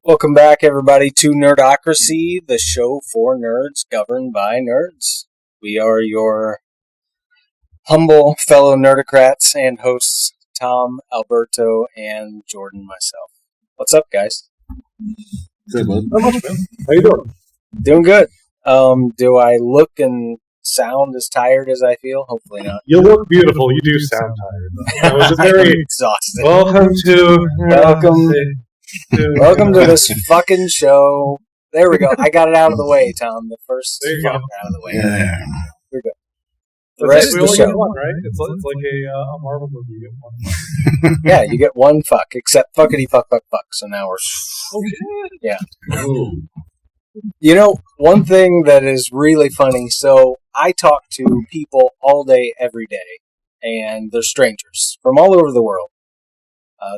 Welcome back, everybody, to Nerdocracy, the show for nerds governed by nerds. We are your humble fellow nerdocrats and hosts, Tom, Alberto, and Jordan, myself. What's up, guys? Good, bud. Not much, man. How you doing? Doing good. Do I look and sound as tired as I feel? Hopefully not. You look beautiful. You do sound tired, though. That was a very exhausted. Welcome to this fucking show. There we go. I got it out of the way, Tom. The first fuck out of the way. Yeah. We're good. The rest of the show. One, right? It's like a Marvel movie. You get one. Yeah, you get one fuck, except fuckity fuck. So now we're... Yeah. Oh. You know, one thing that is really funny, so I talk to people all day, every day, and they're strangers from all over the world.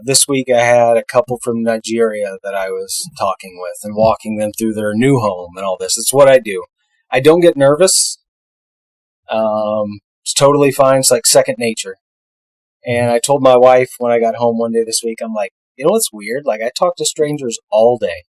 This week I had a couple from Nigeria that I was talking with and walking them through their new home and all this. It's what I do. I don't get nervous. It's totally fine. It's like second nature. And I told my wife when I got home one day this week, I'm like, you know what's weird? Like, I talk to strangers all day,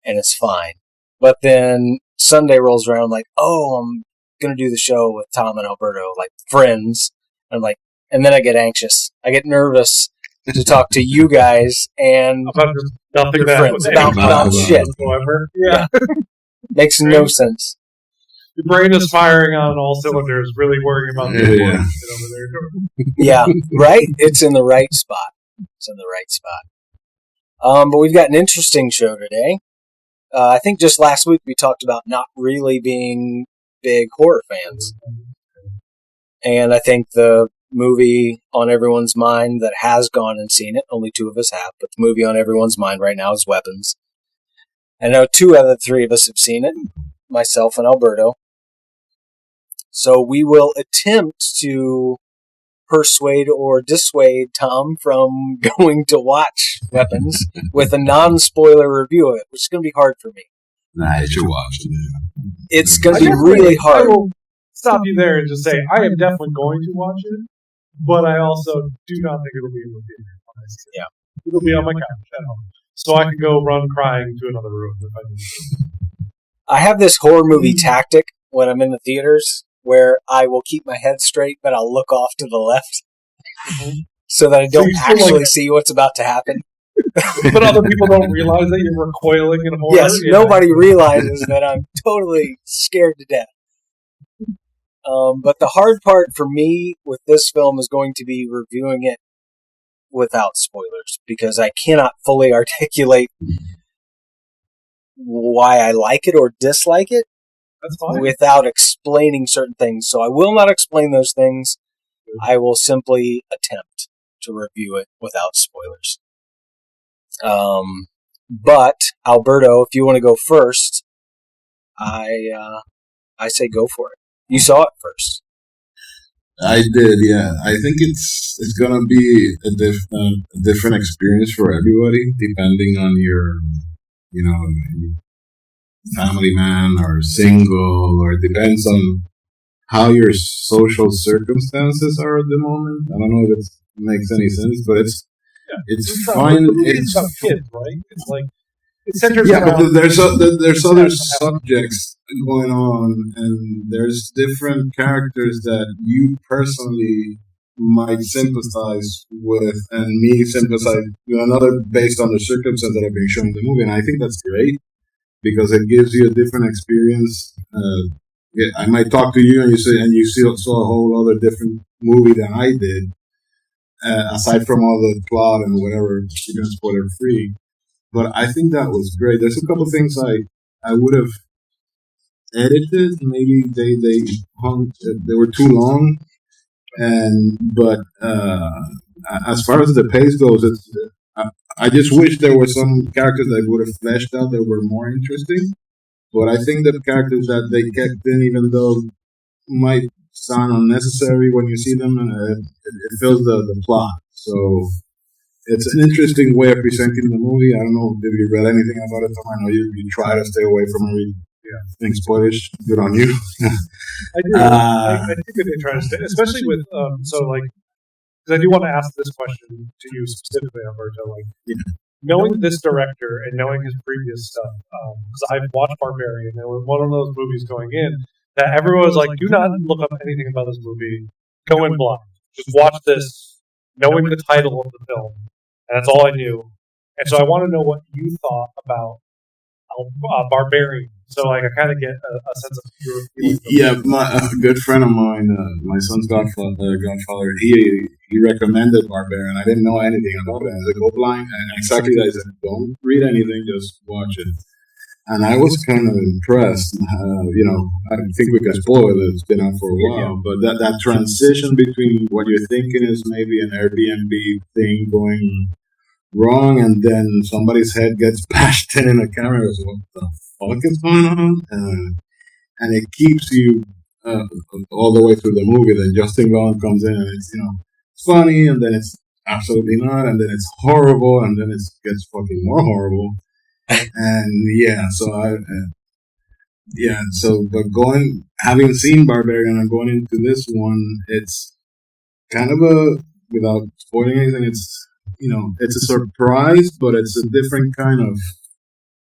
and it's fine. But then Sunday rolls around, I'm like, oh, I'm going to do the show with Tom and Alberto, like friends. I'm like, and then I get anxious. I get nervous to talk to you guys and about your friends about shit. Yeah. Makes no sense. Your brain is firing on all cylinders, really worrying about the over there. Yeah, right? It's in the right spot. But we've got an interesting show today. I think just last week we talked about not really being big horror fans. And I think the movie on everyone's mind that has gone and seen it, only two of us have, but the movie on everyone's mind right now is Weapons. I know two out of the three of us have seen it, myself and Alberto. So we will attempt to persuade or dissuade Tom from going to watch Weapons with a non-spoiler review of it, which is going to be hard for me. Nah, you should watch it. It's going to be really hard. I will stop you there and just say, I am definitely going to watch it, but I also do not think it'll be in the theater. Yeah. It'll be on my couch at home. So I can go run crying to another room if I need to. I have this horror movie tactic when I'm in the theaters where I will keep my head straight, but I'll look off to the left so that I don't actually see what's about to happen. But other people don't realize that you're recoiling in horror. Yes, nobody realizes that I'm totally scared to death. But the hard part for me with this film is going to be reviewing it without spoilers, because I cannot fully articulate why I like it or dislike it without explaining certain things. So I will not explain those things. I will simply attempt to review it without spoilers. But Alberto, if you want to go first, I say go for it. You saw it first. I did, yeah. I think it's gonna be a different experience for everybody, depending on your, family man or single, or it depends on how your social circumstances are at the moment. I don't know if it makes any sense, but it's fine. It's about kids, right? It's like it centers but there's other subjects going on, and there's different characters that you personally might sympathize with, and me sympathize with another based on the circumstances that have been shown in the movie, and I think that's great because it gives you a different experience. I might talk to you, and you saw a whole other different movie than I did, aside from all the plot and whatever, spoiler free. But I think that was great. There's a couple things I would have edited. Maybe they were too long. But as far as the pace goes, I just wish there were some characters that would have fleshed out that were more interesting. But I think the characters that they kept in, even though might sound unnecessary when you see them, it fills the plot. So it's an interesting way of presenting the movie. I don't know if you read anything about it, Tom. I know you try to stay away from everything spoilers. Good on you. I do. I think that they try to stay, especially with because I do want to ask this question to you specifically, Alberto. knowing this director and knowing his previous stuff, because I've watched Barbarian, and it was one of those movies going in that everyone was like, do not look up anything about this movie. Go in blind. Just watch this, knowing the title of the film. And that's all I knew. And so I want to know what you thought about Barbarian. So like I kind of get a sense of your feelings. Yeah, a good friend of mine, my son's godfather, he recommended Barbarian. I didn't know anything about it. I said, go blind. And exactly that. I said, don't read anything, just watch it. And I was kind of impressed. I think we can spoil it. It's been out for a while. But that transition between what you're thinking is maybe an Airbnb thing going wrong, and then somebody's head gets bashed in a camera. Goes, what the fuck is going on? And it keeps you all the way through the movie. Then Justin Long comes in, and it's funny, and then it's absolutely not, and then it's horrible, and then it gets fucking more horrible. And but having seen Barbarian and going into this one, it's kind of without spoiling anything, it's a surprise, but it's a different kind of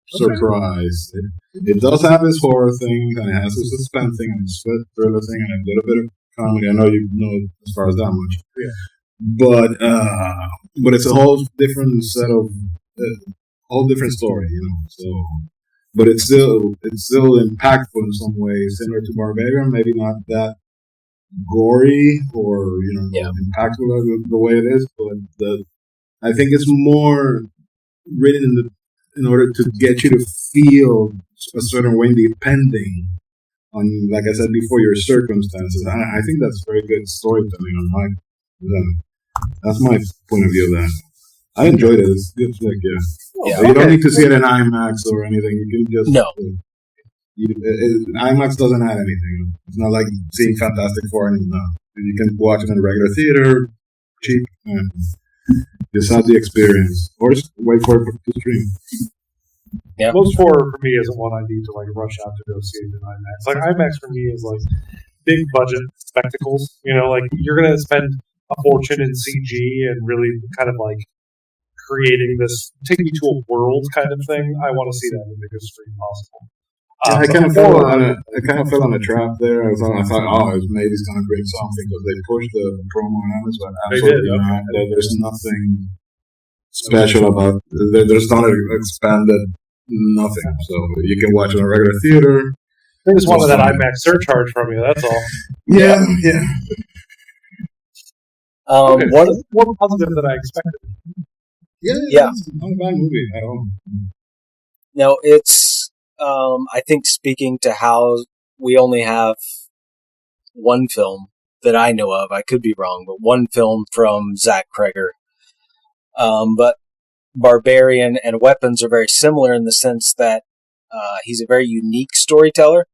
surprise. It does have this horror thing, and it has a suspense thing, and a thriller thing, and a little bit of comedy. I know you know as far as that much. Yeah. But it's a whole different set of whole different story, So, but it's still impactful in some ways, similar to Barbarian. Maybe not that gory or impactful the way it is, but I think it's more written in order to get you to feel a certain way, depending on, like I said before, your circumstances. I think that's very good storytelling. That's my point of view of that. I enjoyed it. It's good flick, yeah. You don't need to see it in IMAX or anything. You can just IMAX doesn't add anything. It's not like seeing Fantastic Four or anything. No. You can watch it in a regular theater, cheap, and just have the experience, or just wait for it to stream. Yeah. Most horror for me isn't one I need to rush out to go see it in IMAX. Like IMAX for me is big budget spectacles. You're gonna spend a fortune in CG and really kind of creating this, take me to a world kind of thing. I want to see that in the biggest screen possible. I kind of fell on a trap there. I thought, maybe it's going to bring something, because they pushed the promo on it, but absolutely not. There's nothing special about it. There's not an expanded nothing. So you can watch it in a regular theater. They just wanted that IMAX surcharge from you, that's all. Yeah. One positive that I expected. Yeah. It's not a bad movie at all. No, it's, I think, speaking to how we only have one film that I know of, I could be wrong, but one film from Zach Creggers. But Barbarian and Weapons are very similar in the sense that he's a very unique storyteller,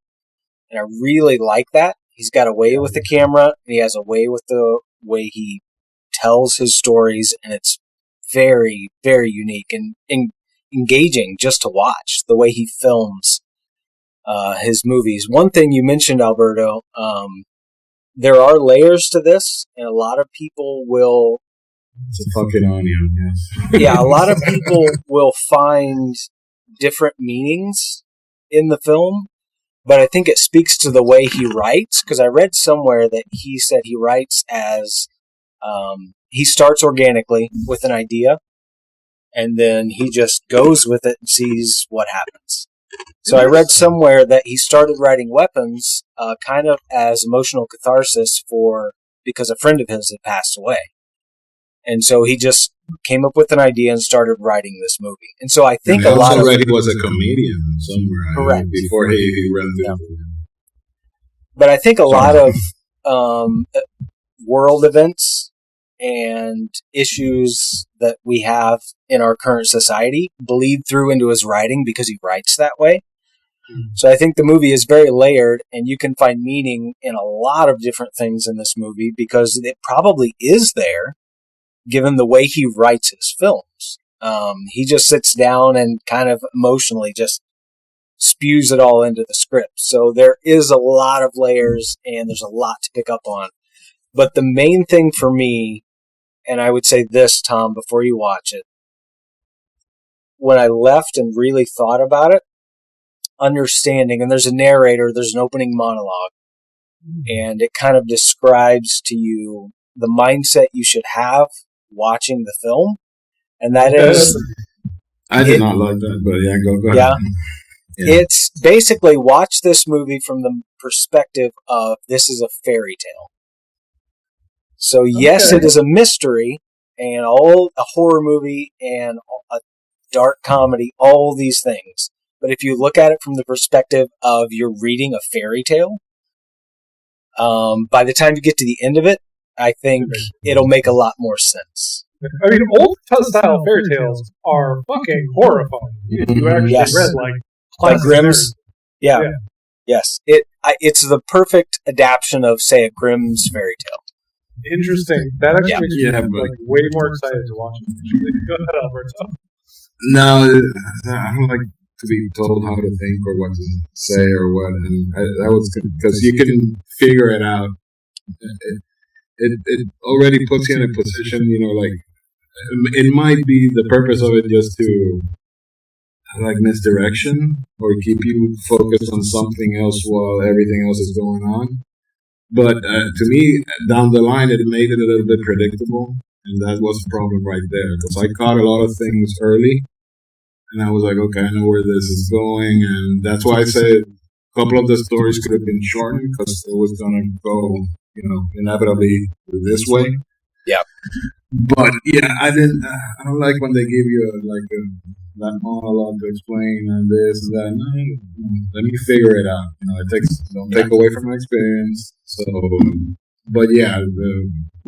and I really like that. He's got a way with the camera, and he has a way with the way he tells his stories, and it's very, very unique and engaging just to watch, the way he films his movies. One thing you mentioned, Alberto, there are layers to this, and a lot of people will... It's a fucking onion, yes. Yeah, a lot of people will find different meanings in the film, but I think it speaks to the way he writes, because I read somewhere that he said he writes as... he starts organically with an idea, and then he just goes with it and sees what happens. So I read somewhere that he started writing Weapons kind of as emotional catharsis because a friend of his had passed away. And so he just came up with an idea and started writing this movie. And so I think a lot of... He was a comedian somewhere. Correct. Before he rented. But I think a lot of world events and issues that we have in our current society bleed through into his writing because he writes that way. So I think the movie is very layered, and you can find meaning in a lot of different things in this movie because it probably is there, given the way he writes his films. He just sits down and kind of emotionally just spews it all into the script. So there is a lot of layers, and there's a lot to pick up on. But the main thing for me, and I would say this, Tom, before you watch it, when I left and really thought about it, understanding, and there's a narrator, there's an opening monologue, and it kind of describes to you the mindset you should have watching the film, and that is... I did not like that, but yeah, go yeah, ahead. Yeah. It's basically watch this movie from the perspective of this is a fairy tale. So yes, it is a mystery and all a horror movie and a dark comedy, all these things. But if you look at it from the perspective of you're reading a fairy tale, by the time you get to the end of it, I think it'll make a lot more sense. I mean, old style fairy tales are fucking horrifying. If you actually read like Grimm's. Yeah. Yes. It's the perfect adaptation of, say, a Grimm's fairy tale. Interesting. That actually makes me way more excited to watch it. Go ahead, Alberto. No, I don't like to be told how to think or what to say or what, and that was because you can figure it out. It already puts you in a position, like it might be the purpose of it just to misdirection or keep you focused on something else while everything else is going on. But to me, down the line, it made it a little bit predictable, and that was the problem right there. Because I caught a lot of things early, and I was like, okay, I know where this is going, and that's why I said a couple of the stories could have been shortened because it was going to go, inevitably this way. Yeah. But yeah, I don't like when they give you that monologue to explain and this and that. No, let me figure it out. Don't take away from my experience. So, but yeah,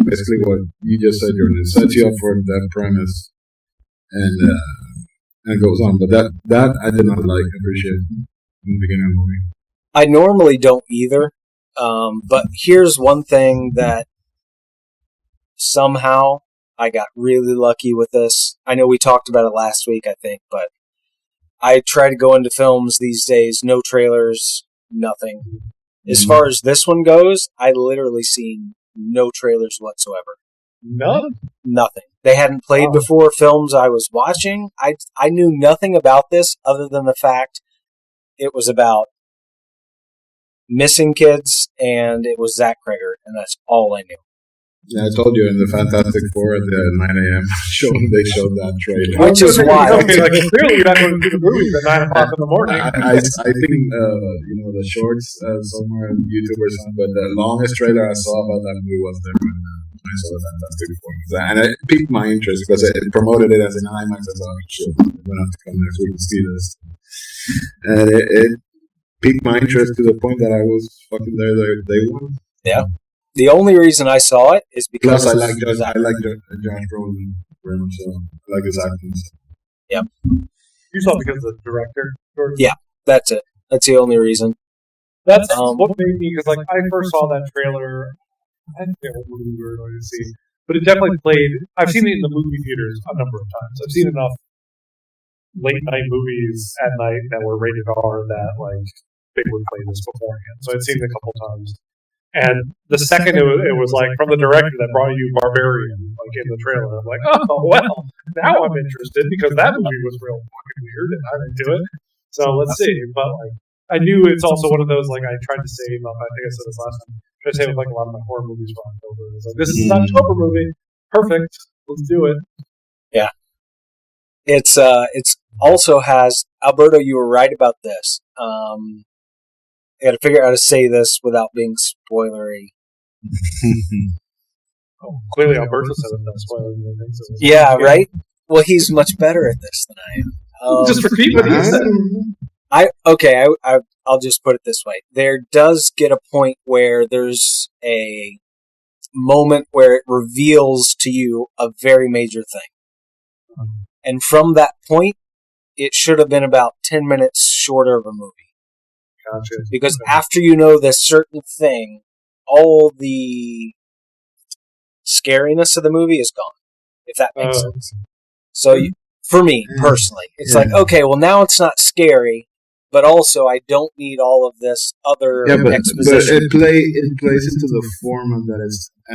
basically what you just said, Jordan, it sets you up for that premise, and it goes on. But that I did not appreciate in the beginning of the movie. I normally don't either, but here's one thing that somehow I got really lucky with this. I know we talked about it last week, I think, but I try to go into films these days, no trailers, nothing. As far as this one goes, I literally seen no trailers whatsoever. Nothing. They hadn't played before films I was watching. I knew nothing about this other than the fact it was about missing kids and it was Zach Creggers, and that's all I knew. Yeah, I told you in the Fantastic Four at the 9 a.m. show, they showed that trailer. Which is wild. Clearly you're not going to do the movies at 9 o'clock in the morning. I think, the shorts somewhere on YouTube or something, but the longest trailer I saw about that movie was there when I saw the Fantastic Four. And it piqued my interest because it promoted it as an IMAX. I thought, shit, I'm going to have to come next week to see this. And it piqued my interest to the point that I was fucking there day one. Yeah. The only reason I saw it is because I like Josh Brolin very much. So I like his acting. Yeah. You saw it because of the director? Jordan? Yeah, that's it. That's the only reason. That's what made me, because I first saw that trailer. I didn't know what movie we were going to see, but it definitely played. I've seen it in the movie theaters a number of times. I've seen enough late night movies at night that were rated R that they would play this beforehand. So I'd seen it a couple times. And the second it was from the director that brought you Barbarian, in the trailer, I'm like, oh, well, now I'm interested because that movie was real fucking weird and I'm into it. So let's see. But I knew it's also one of those, I tried to save up, I think I said this last time, I tried to save up a lot of my horror movies for October. It's this is an October movie. Perfect. Let's do it. Yeah. It's also has, Alberto, you were right about this. I got to figure out how to say this without being spoilery. Clearly Alberto said it without spoiling anything. So yeah, right? Well, he's much better at this than I am. Just repeat what he said. I'll just put it this way. There does get a point where there's a moment where it reveals to you a very major thing. And from that point, it should have been about 10 minutes shorter of a movie. Gotcha. Because after you know this certain thing, all the scariness of the movie is gone, if that makes sense. So for me, personally, it's okay, well, now it's not scary, but also I don't need all of this other exposition. But it plays into the format that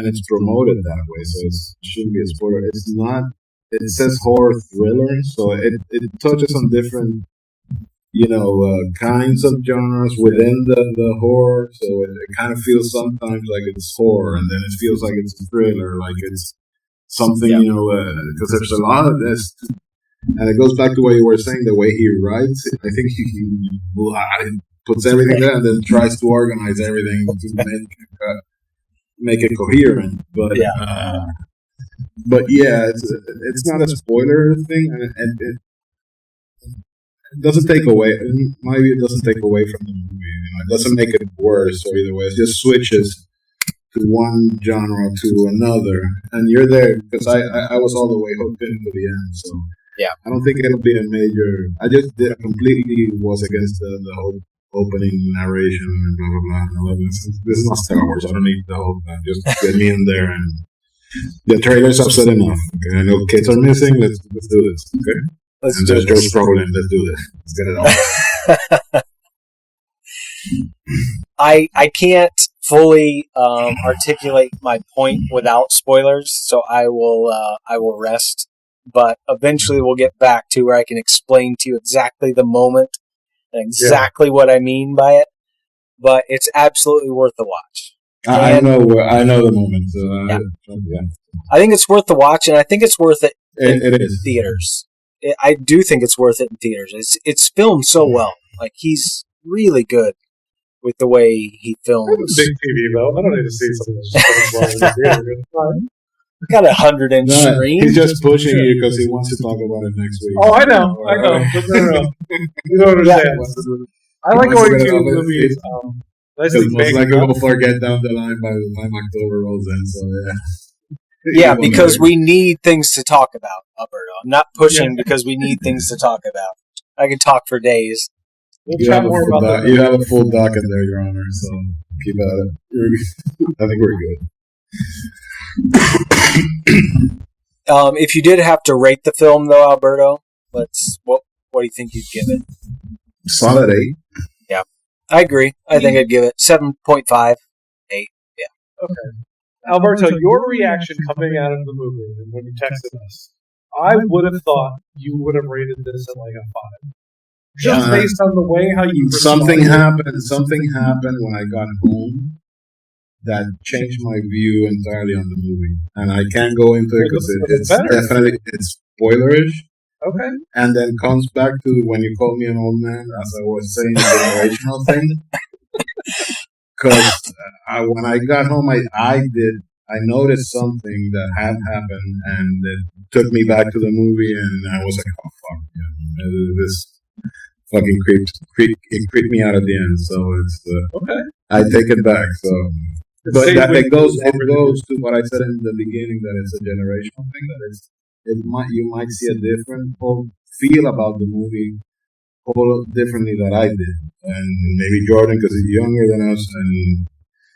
it's promoted that way, so it shouldn't be a spoiler. it says horror thriller, so it touches on different kinds of genres within the horror. So it kind of feels sometimes like it's horror, and then it feels like it's a thriller, like it's something because there's a lot of this. And it goes back to what you were saying, the way he writes. I think he puts everything there and then tries to organize everything to make it coherent. But it's not a spoiler thing, and it doesn't take away. Maybe it doesn't take away from the movie. It doesn't make it worse or either way. It just switches to one genre to another, and you're there because I was all the way hooked into the end. So. Yeah, I don't think it'll be a major. I just completely was against the whole opening narration and blah blah blah. This is not Star Wars. I don't need the whole thing. Just get me in there, and the trailer's upset enough. Okay, I know kids are missing. Let's do this. Okay, and there's George Brolin. Let's do this. Let's get it all. I can't fully articulate my point without spoilers, so I will rest. But eventually we'll get back to where I can explain to you exactly the moment and exactly what I mean by it. But it's absolutely worth the watch. I know the moment. I think it's worth the watch, and I think it's worth it in is. theaters. I do think it's worth it in theaters. It's filmed so well. Like, he's really good with the way he films. I have a big TV, though. I don't need to see something that's got 100-inch screen. He's just pushing you because he wants to talk about it next week. Oh, I know. But no. You don't understand. I like going to movies. Most likely we'll forget down the line by the time October rolls in. So yeah, because we need things to talk about, Alberto. I'm not pushing because we need things to talk about. I can talk for days. You have a full docket there, Your Honor. So keep at it. I think we're good. If you did have to rate the film, though, Alberto, what do you think you'd give it? Solid 8. Yeah, I agree. I think I'd give it 7.5, 8. Yeah. Okay, Alberto, your reaction coming out of the movie and when you texted us, I would have thought you would have rated this at like a 5, just based on the way how you. Something happened when I got home that changed my view entirely on the movie, and I can't go into it because it's definitely spoilerish. Okay. And then comes back to when you called me an old man, as I was saying, the generational thing. Because when I got home, I noticed something that had happened, and it took me back to the movie, and I was like, oh fuck, this fucking creeped me out at the end. So it's okay. I take it back. So. But it goes to what I said in the beginning, that it's a generational thing. That you might see a different feel about the movie whole differently than I did, and maybe Jordan because he's younger than us, and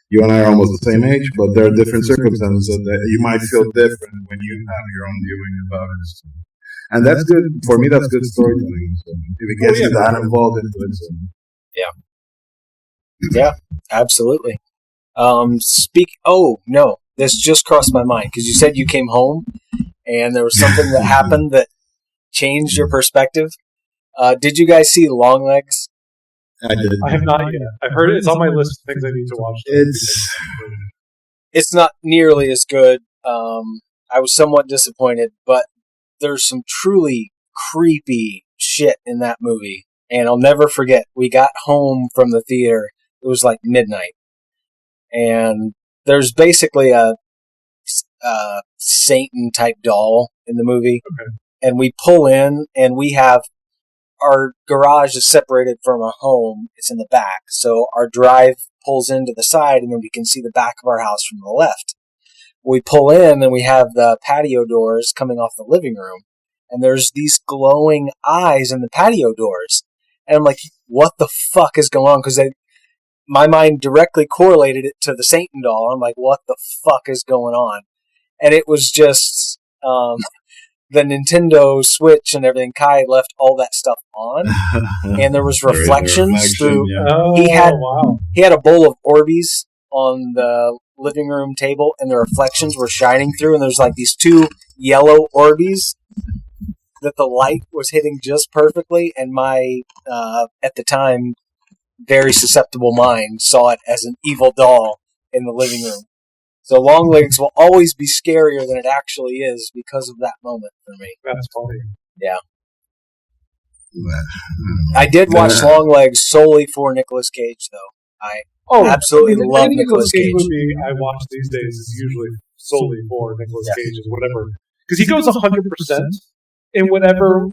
you and I are almost the same age, but there are different circumstances that you might feel different when you have your own viewing about it. And that's good for me. That's good storytelling. So if it gets you that involved into it, so. Yeah, absolutely. This just crossed my mind because you said you came home and there was something that happened that changed your perspective. Did you guys see Longlegs? I did. I have not yet. I've heard it's on my list of things I need to watch. It's not nearly as good. I was somewhat disappointed, but there's some truly creepy shit in that movie. And I'll never forget, we got home from the theater. It was like midnight. And there's basically a Satan-type doll in the movie. Okay. And we pull in, and we have our garage is separated from our home. It's in the back. So our drive pulls into the side, and then we can see the back of our house from the left. We pull in, and we have the patio doors coming off the living room. And there's these glowing eyes in the patio doors. And I'm like, what the fuck is going on? Because my mind directly correlated it to the Satan doll. I'm like, what the fuck is going on? And it was just the Nintendo Switch and everything. Kai left all that stuff on, and there was reflections through. Yeah. He had a bowl of Orbeez on the living room table, and the reflections were shining through. And there's like these two yellow Orbeez, that the light was hitting just perfectly, and my at the time very susceptible mind saw it as an evil doll in the living room. So Longlegs will always be scarier than it actually is because of that moment for me. That's funny. Yeah. I did watch Longlegs solely for Nicolas Cage, though. I absolutely love any Nicolas Cage. movie I watch these days is usually solely for Nicolas Cage, or whatever, because he goes 100% in whatever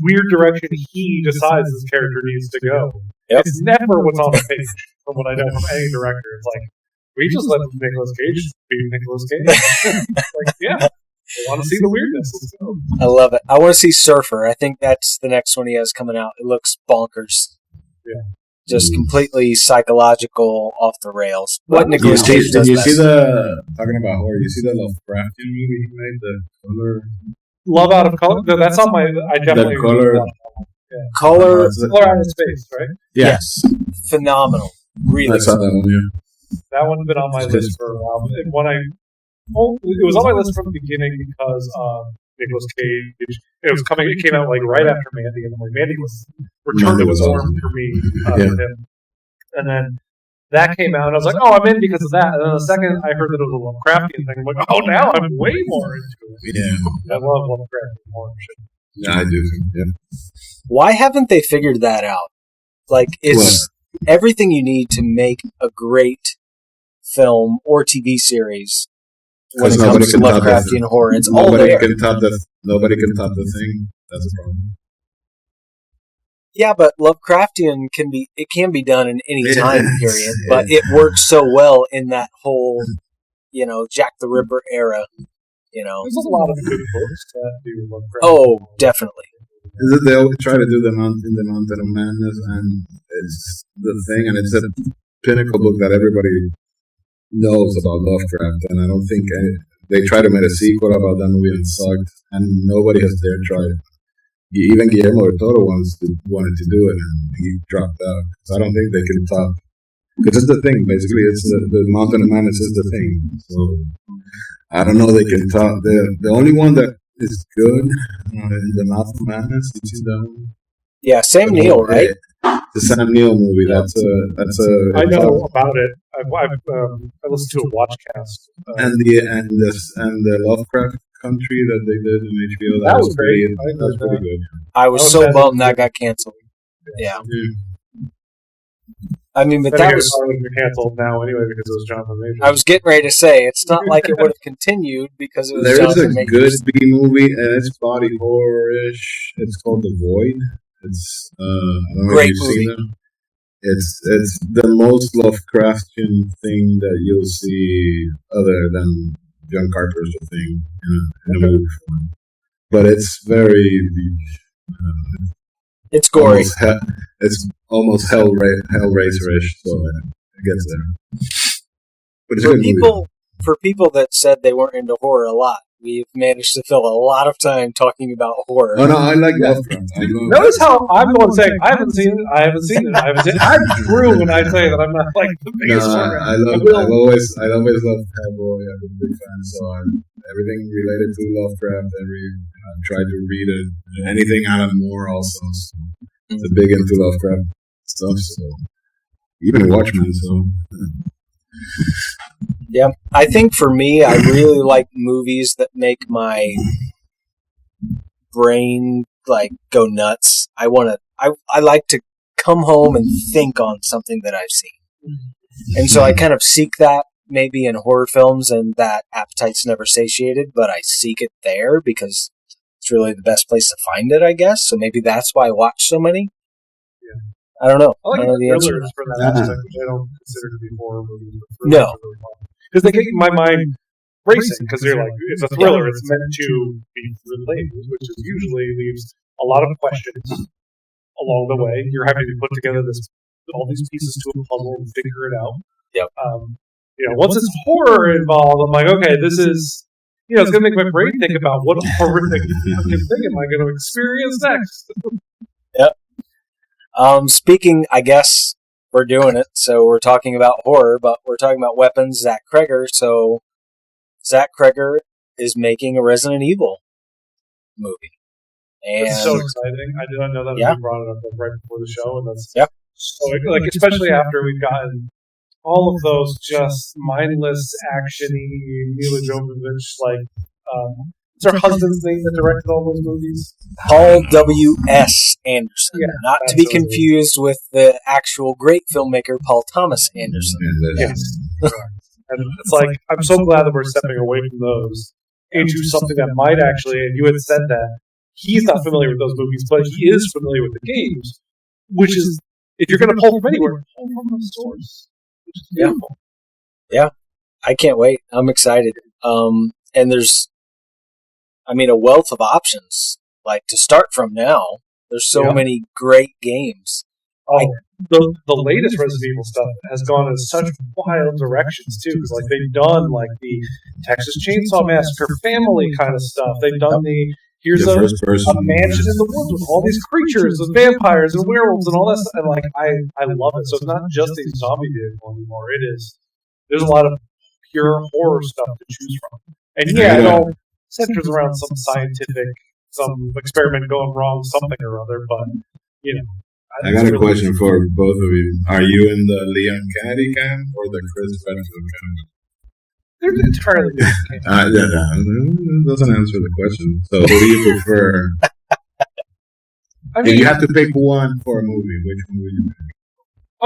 weird direction he decides this character needs to go. Yep. It's never what's on the page, from what I know from any director. It's like, we just let Nicolas Cage be Nicolas Cage. Like, yeah. I want to see the weirdness. Let's go. I love it. I want to see Surfer. I think that's the next one he has coming out. It looks bonkers. Yeah. Just completely psychological, off the rails. What Nicolas Cage does best. See the, talking about horror, you see the Lovecraftian movie he made, the Color? Love Out of Color? No, that's on my, I definitely. The Color. Yeah. Color Out of Space, right? Yes. Phenomenal. Really. I saw that one, yeah. That one's been on my list for a while. It was on my list from the beginning because Nicolas Cage. It came out like right after Mandy, and like Mandy was returned to form for me with him. And then that came out, and I was like, "Oh, I'm in because of that." And then the second I heard that it was a Lovecraftian thing, I'm like, "Oh, now I'm way more into it." Yeah, I love Lovecraftian horror shit. Yeah, I do. Yeah. Why haven't they figured that out? Like, it's everything you need to make a great film or TV series when it comes to Lovecraftian horror. It's all there. Nobody can top the Thing. That's a problem. Yeah, but Lovecraftian can be done in any time period, but it works so well in that whole, Jack the Ripper era. There's a lot of good books that do Lovecraft. Oh, definitely. They always try to do the Mountain of Madness, and it's the Thing, and it's a pinnacle book that everybody knows about Lovecraft, and I don't think they tried to make a sequel about that movie and sucked, and nobody has dared try it. Even Guillermo del Toro wanted to do it, and he dropped out. So I don't think they can top, because it's the Thing. Basically, it's the Mountain of Madness is the Thing. So I don't know they can top. The only one that is good in the Mountain of Madness. You see that one? Yeah, Sam Neill, right? The Sam Neill movie. That's a. I know about it. I listened to a watchcast. And the Lovecraft Country that they did in HBO. That was great. That was pretty good. I was so bummed that got canceled. Yeah. I mean, but that was canceled now anyway because it was Jonathan Majors. I was getting ready to say it's not like it would have continued because it was Jonathan Majors. There is a good B movie and it's body horror-ish. It's called The Void. It's I don't know if you've seen it. It's the most Lovecraftian thing that you'll see other than John Carpenter's Thing in a movie form. But it's very it's gory. It's almost Hellraiser-ish, so it gets there. But it's for people that said they weren't into horror a lot, we've managed to fill a lot of time talking about horror. Oh no, I like Lovecraft. Notice how I'm the one saying I haven't seen it. I'm true when I say that I'm not like the biggest fan. I've always loved Hellboy. I'm a big fan, so everything related to Lovecraft. I've tried to read it. Anything Alan Moore also. So it's a big into Lovecraft stuff. So even Watchmen. So. Yeah, I think for me, I really like movies that make my brain go nuts. I like to come home and think on something that I've seen, and so I kind of seek that maybe in horror films, and that appetite's never satiated, but I seek it there because it's really the best place to find it, I guess. So maybe that's why I watch so many. Yeah. I don't know. I don't know the answer for that aspect, which I don't consider to be horror movies. No. Because they get my mind racing, because they're like, it's a thriller, it's meant to be related, which is usually leaves a lot of questions along the way. You're having to put together all these pieces to a puzzle and figure it out. Yep. Once it's horror involved, I'm like, okay, this is, it's going to make my brain think about what horrific fucking thing am I going to experience next. Yep. Speaking, I guess we're doing it, so we're talking about horror, but we're talking about weapons, Zach Creggers. So Zach Creggers is making a Resident Evil movie. And it's so exciting. I did not know that. Yeah. We brought it up right before the show, and that's Yep. so like especially after we've gotten all of those just mindless action-y Mila Jovovich like. It's her husband's name that directed all those movies. Paul W.S. Anderson, Yeah, not to be confused with the actual great filmmaker Paul Thomas Anderson. Yes. And it's like, I'm so glad that we're stepping away from those into something that might actually, and you had said that, he's not familiar with those movies, but he is familiar with the games, which is, if you're going to pull from anywhere, pull from the source. Which is beautiful. Yeah. I can't wait. I'm excited. And there's, a wealth of options. Like, to start from now, there's so many great games. The latest Resident Evil stuff has gone in such wild directions too, because like they've done like the Texas Chainsaw Massacre family kind of stuff. They've done here's a mansion in the woods with all these creatures, with vampires and werewolves and all that stuff. And like I love it. So it's not just a zombie vehicle anymore. There's a lot of pure horror stuff to choose from. And it all centers around some experiment going wrong, something or other. But I got a question for both of you. Are you in the Leon Kennedy camp or the Chris Redfield camp? They're entirely different. That doesn't answer the question. So, who do you prefer? If you have to pick one for a movie, which one would you pick?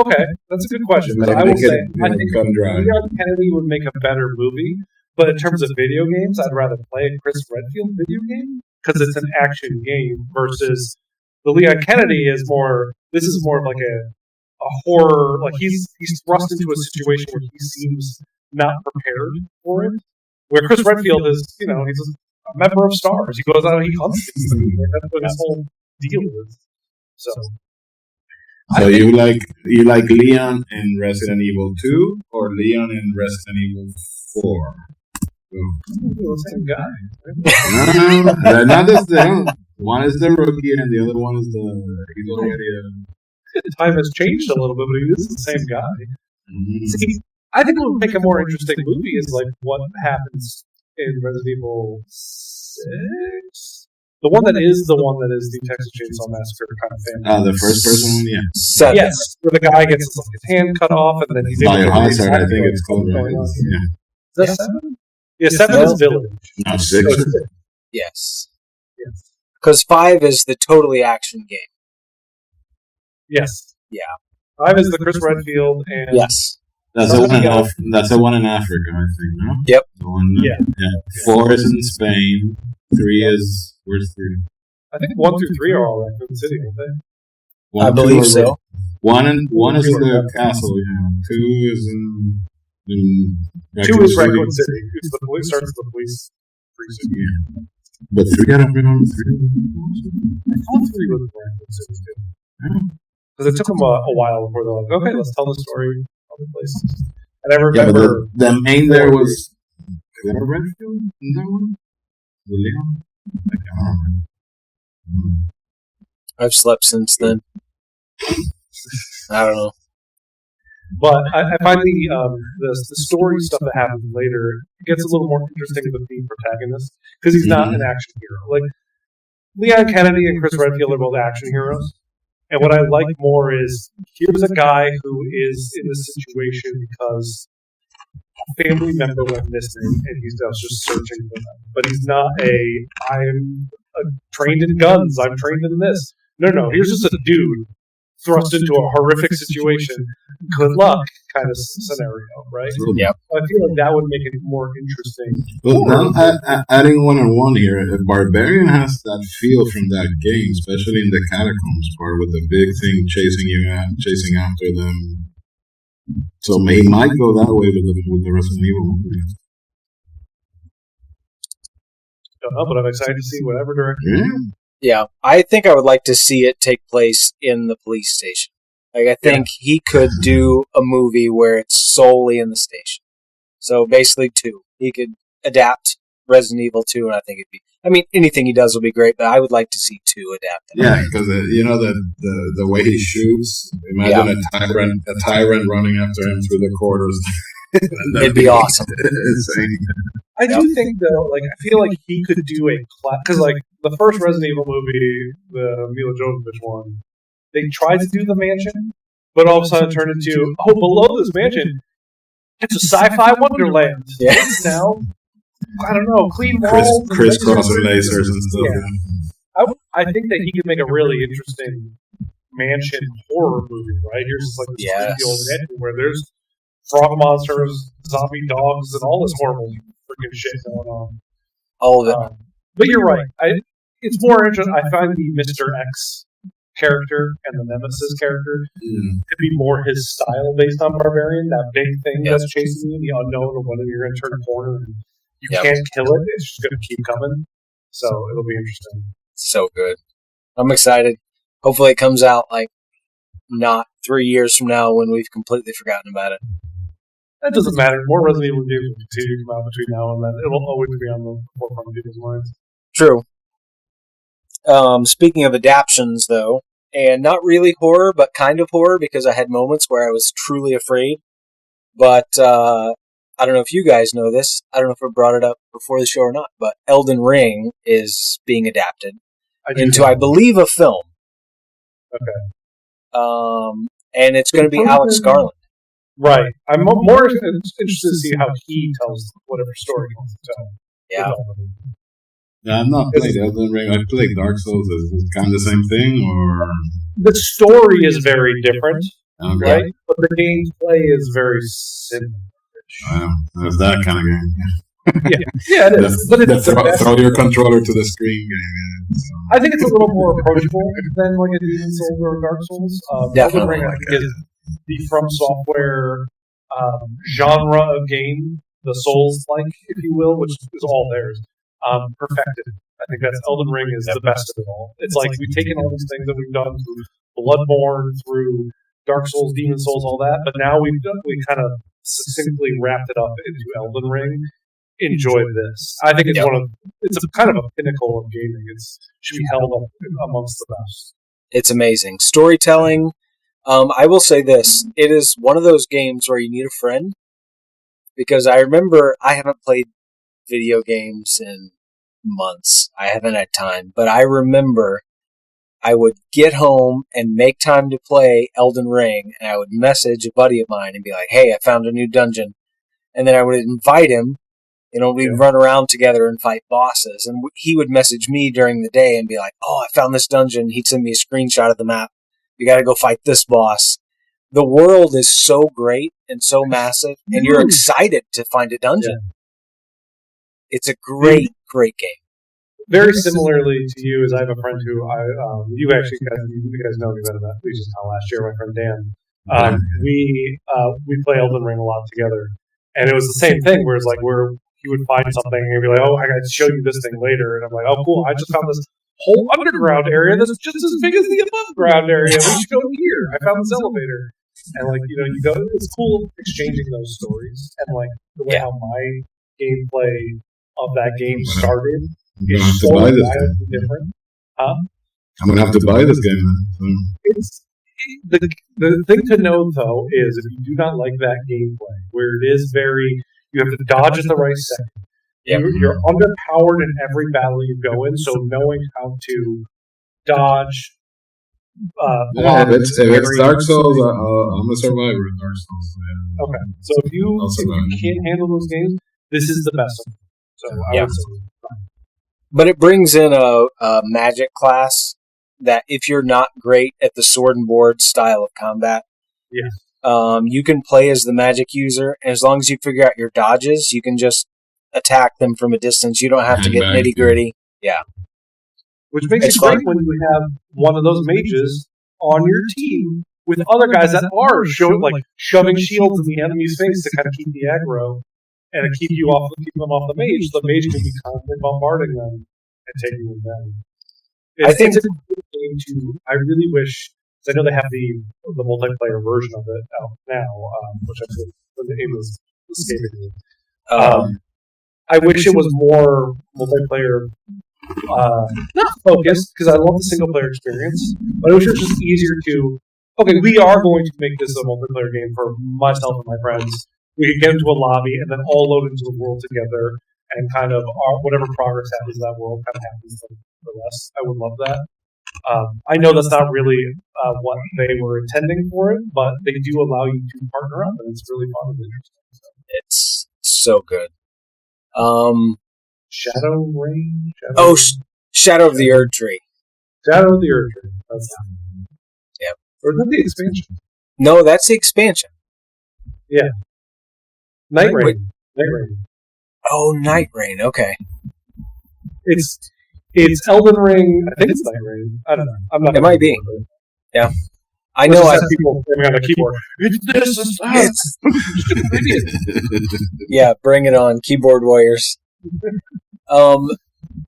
Okay, that's a good question. But I will say, I think Leon Kennedy would make a better movie. But in terms of video games, I'd rather play a Chris Redfield video game because it's an action game versus the Leon Kennedy is more. This is more of like a horror. Like he's thrust into a situation where he seems not prepared for it. Where Chris Redfield is, he's a member of Stars. He goes out and he hunts these things. That's what his whole deal is. So you like Leon in Resident Evil 2 or Leon in Resident Evil 4? The same guy. No, they're not the same. One is the rookie and the other one is the time has changed a little bit, but he is the same guy. Mm-hmm. See, I think what would make a more interesting movie is like what happens in Resident Evil 6. The one that is the Texas Chainsaw Massacre kind of family. The first person one, yeah. 7. Yes, where the guy gets his hand cut off and then he's able to Biohazard, I think it's called. Right? Yeah. Is that 7? Yeah, 7 is Village. No, 6. Yes. Because 5 is the totally action game. Yes. Yeah. 5 is the Chris Redfield and yes. That's the one in Africa, I think. No? Yep. The one, yeah. 4 is in Spain. 3 is where's 3? I think 1 through 3 are all Raccoon City, aren't they? I believe so. 1 is in the castle. Yeah. 2 is in 2 is Raccoon City. It's the police. Starts the police precinct. Yeah. But 3, I don't remember 3. I thought 3 was Raccoon City too. Because it took them a while before they're like, okay, let's tell the story other places. And I remember the main there was Redfield in that one. Leon? I can't remember. I've slept since then. I don't know. But I find the story stuff that happens later gets a little more interesting with the protagonist because he's not an action hero. Like Leon Kennedy and Chris Redfield are both action heroes, and what I like more is here's a guy who is in this situation because a family member went missing and he's just searching for them. But he's not I'm trained in guns. I'm trained in this. No. Here's just a dude thrust into a horrific situation. Good luck kind of scenario, right? Yeah. I feel like that would make it more interesting. Well, now adding one here, Barbarian has that feel from that game, especially in the catacombs part with the big thing chasing after them. So he might go that way with the Resident Evil movies. Don't know, but I'm excited to see whatever direction. Yeah, I think I would like to see it take place in the police station. Like, I think he could do a movie where it's solely in the station. So basically 2. He could adapt Resident Evil 2, and I think it'd be... I mean, anything he does will be great, but I would like to see 2 adapt it. Yeah, because the way he shoots, imagine a tyrant running after him through the corridors. It'd be awesome. I do think, though, like, I feel like he could do because, like, the first Resident Evil movie, the Mila Jovovich one, they tried to do the mansion, but all of a sudden it turned into, below this mansion, it's a sci-fi wonderland. Yeah. It's now, I don't know, clean walls, crisscrossing lasers and stuff. Yeah. I think that he could make a really interesting mansion horror movie, right? Here's just like this creepy old mansion where there's frog monsters, zombie dogs, and all this horrible freaking shit going on. All of it. But you're right. It's more interesting. I find the Mr. X character and the Nemesis character to be more his style based on Barbarian. That big thing that's chasing you, the unknown, of when you're going to turn a corner and you can't kill it. It's just going to keep coming. So it'll be interesting. So good. I'm excited. Hopefully it comes out like not 3 years from now when we've completely forgotten about it. That doesn't matter. More Resident Evil games will continue to come out between now and then. It will always be on the forefront of people's minds. True. Speaking of adaptions, though, and not really horror, but kind of horror, because I had moments where I was truly afraid. But I don't know if you guys know this. I don't know if I brought it up before the show or not, but Elden Ring is being adapted into, I believe, a film. Okay. And it's going to be Alex Garland. Right. I'm more interested to see how he tells whatever story he wants to tell. Yeah. Yeah, I've not played Elden Ring. I played Dark Souls. Is it kind of the same thing, or the story is very different, okay. Right? But the gameplay is very similar. It's that kind of game. Yeah, it is. But it's throw your controller to the screen game. So. I think it's a little more approachable than like a Demon Souls or a Dark Souls. Elden Ring, I think, is the From Software genre of game, the Souls-like, if you will, which is all theirs. Perfected. I think that's Elden Ring is the best of it all. It's like we've taken all these things that we've done through Bloodborne, through Dark Souls, Demon Souls, all that, but now we kind of succinctly wrapped it up into Elden Ring. Enjoy this. I think it's it's a kind of a pinnacle of gaming. It should be held up amongst the best. It's amazing. Storytelling. I will say this. It is one of those games where you need a friend, because I remember I haven't played video games in months. I haven't had time, but I remember I would get home and make time to play Elden Ring, and I would message a buddy of mine and be like, hey, I found a new dungeon. And then I would invite him, we'd run around together and fight bosses. And he would message me during the day and be like, oh, I found this dungeon. He'd send me a screenshot of the map. You got to go fight this boss. The world is so great and so massive, and you're excited to find a dungeon. Yeah. It's a great, great game. Very similarly to you, as I have a friend who you guys know me better than that. We just last year, my friend Dan. We play Elden Ring a lot together, and it was the same thing. Where it's like he would find something and he'd be like, "Oh, I got to show you this thing later," and I'm like, "Oh, cool! I just found this whole underground area that's just as big as the above ground area. We should go here. I found this elevator." And you go. It's cool exchanging those stories, and the way how my gameplay of that game started is so wildly different. I'm gonna have to buy this game. It's the thing to know though is if you do not like that gameplay, where it is you have to dodge at the right second. Yep. You're underpowered in every battle you go in, so knowing how to dodge. If it's Dark Souls, I'm a survivor in Dark Souls. Yeah. Okay, so if you can't handle those games, this is the best one. So I would say. But it brings in a magic class that if you're not great at the sword and board style of combat, you can play as the magic user, and as long as you figure out your dodges, you can just attack them from a distance. You don't have to get nitty gritty. Yeah. Which makes it great when you have one of those mages on your team with other guys that are shoving shields in the enemy's face to kind of keep the aggro and keep them off the mage. So the mage can be constantly bombarding them and taking them down. It's a good game I really wish. I know they have the multiplayer version of it out now, which I think the name is escaping me. I wish it was more multiplayer. Not focused, because I love the single player experience, but I wish it was just easier to. Okay, we are going to make this a multiplayer game for myself and my friends. We can get into a lobby and then all load into the world together, and kind of whatever progress happens in that world kind of happens for less. I would love that. I know that's not really what they were intending for it, but they do allow you to partner up, and it's really fun and interesting. So. It's so good. Shadow Rain? Shadow of the Erd Tree. Shadow of the Erd Tree. That's Yep. Or is that the expansion? No, that's the expansion. Yeah. Night Rain. Wait. Night Rain. Oh, Night Rain. Okay. It's Elden Ring. I think it's Night Rain. I don't know. I'm not. It might be. Yeah. I know. I people on the keyboard. It's this. Yeah, bring it on, keyboard warriors.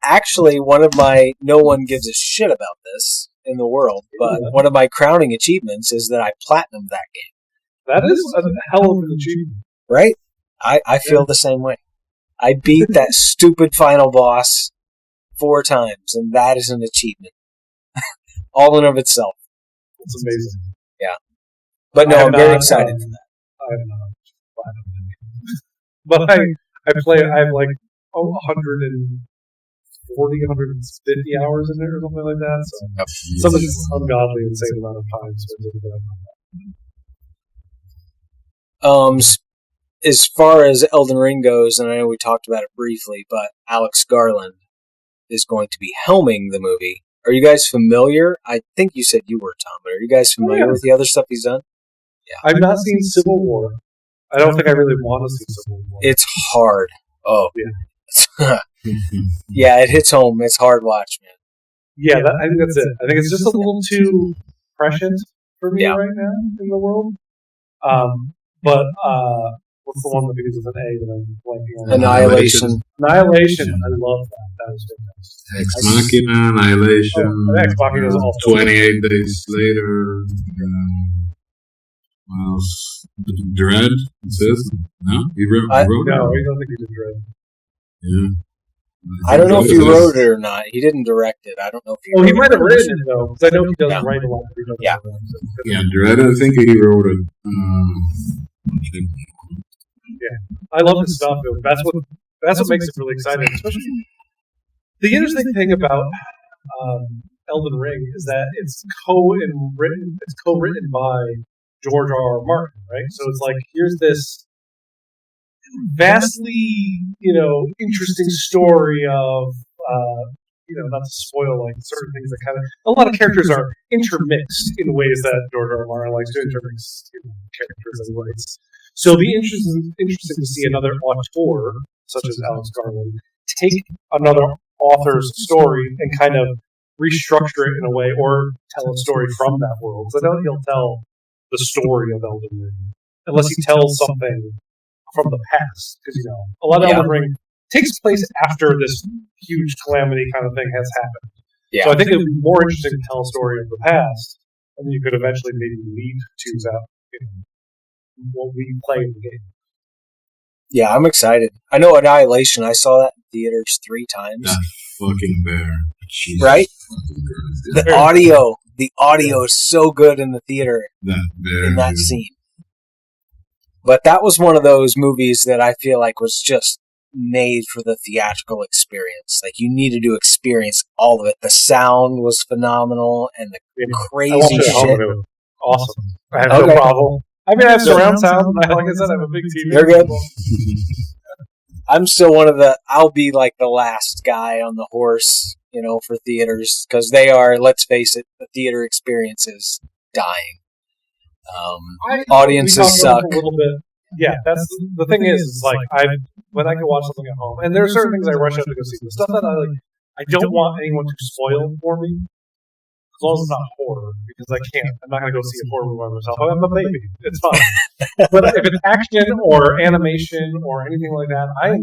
Actually, one of my no one gives a shit about this in the world, but one of my crowning achievements is that I platinumed that game. That is a hell of an achievement, right? I feel the same way. I beat that stupid final boss 4 times, and that is an achievement, all in of itself. It's amazing. Yeah, but no, I'm very excited for that. I have not but I play. I have like 140, 150 hours in it or something like that. So something ungodly, insane amount of time spent in that. As far as Elden Ring goes, and I know we talked about it briefly, but Alex Garland is going to be helming the movie. Are you guys familiar? I think you said you were, Tom, but are you guys familiar with the other stuff he's done? Yeah. I've not seen Civil War. I don't think I really want to see Civil War. It's hard. Oh. Yeah. Yeah, it hits home. It's hard watch, man. Yeah, I think that's it. I think it's just a little too prescient for me right now in the world. But what's the one that begins with an A that I'm blanking on? Annihilation. Annihilation. I love that. That was fantastic. Ex Machina, Annihilation. Ex Machina is also 28 Days Later. What else? Dread? It says? No? He wrote No, I it? don't think he did Dread. Yeah. I don't know if he wrote it or not. He didn't direct it. I don't know if he. He might have written it though, because I know he does write a lot. Yeah. Yeah, Dread. I think he wrote it. Yeah, I love his stuff. That's what makes it really exciting. Especially the interesting thing about Elden Ring is that it's co-written by George R. R. Martin, right? So it's like here's this vastly, interesting story of, not to spoil like certain things that kind of a lot of characters are intermixed in ways that George R. R. Martin likes to intermix characters and ways. So it'll be interesting to see another auteur, such as Alex Garland, take another author's story and kind of restructure it in a way, or tell a story from that world. So I don't think he'll tell the story of Elden Ring unless he tells something from the past, because a lot of Elden Ring takes place after this huge calamity kind of thing has happened. Yeah. So I think it would be more interesting to tell a story of the past, and then you could eventually maybe lead to that. What we play in the game. Yeah, I'm excited. I know Annihilation. I saw that in theaters 3 times. That fucking bear, Jesus. Right? The audio is so good in the theater in that scene. But that was one of those movies that I feel like was just made for the theatrical experience. Like, you needed to experience all of it. The sound was phenomenal, and the crazy shit. Awesome. I have no problem. I mean, I have surround sound. Like I said, I have a big TV. You're good. I'm still I'll be like the last guy on the horse, for theaters, because they are, let's face it, the theater experience is dying. Audiences suck. A little bit. Yeah, that's the thing is like when I can watch something at home, and there are certain things I rush out to go see. The stuff that I don't want anyone to spoil for me. As long as it's not horror, because I can't. I'm not going to go see a horror movie by myself. I'm a baby. It's fine. But if it's action or animation or anything like that, I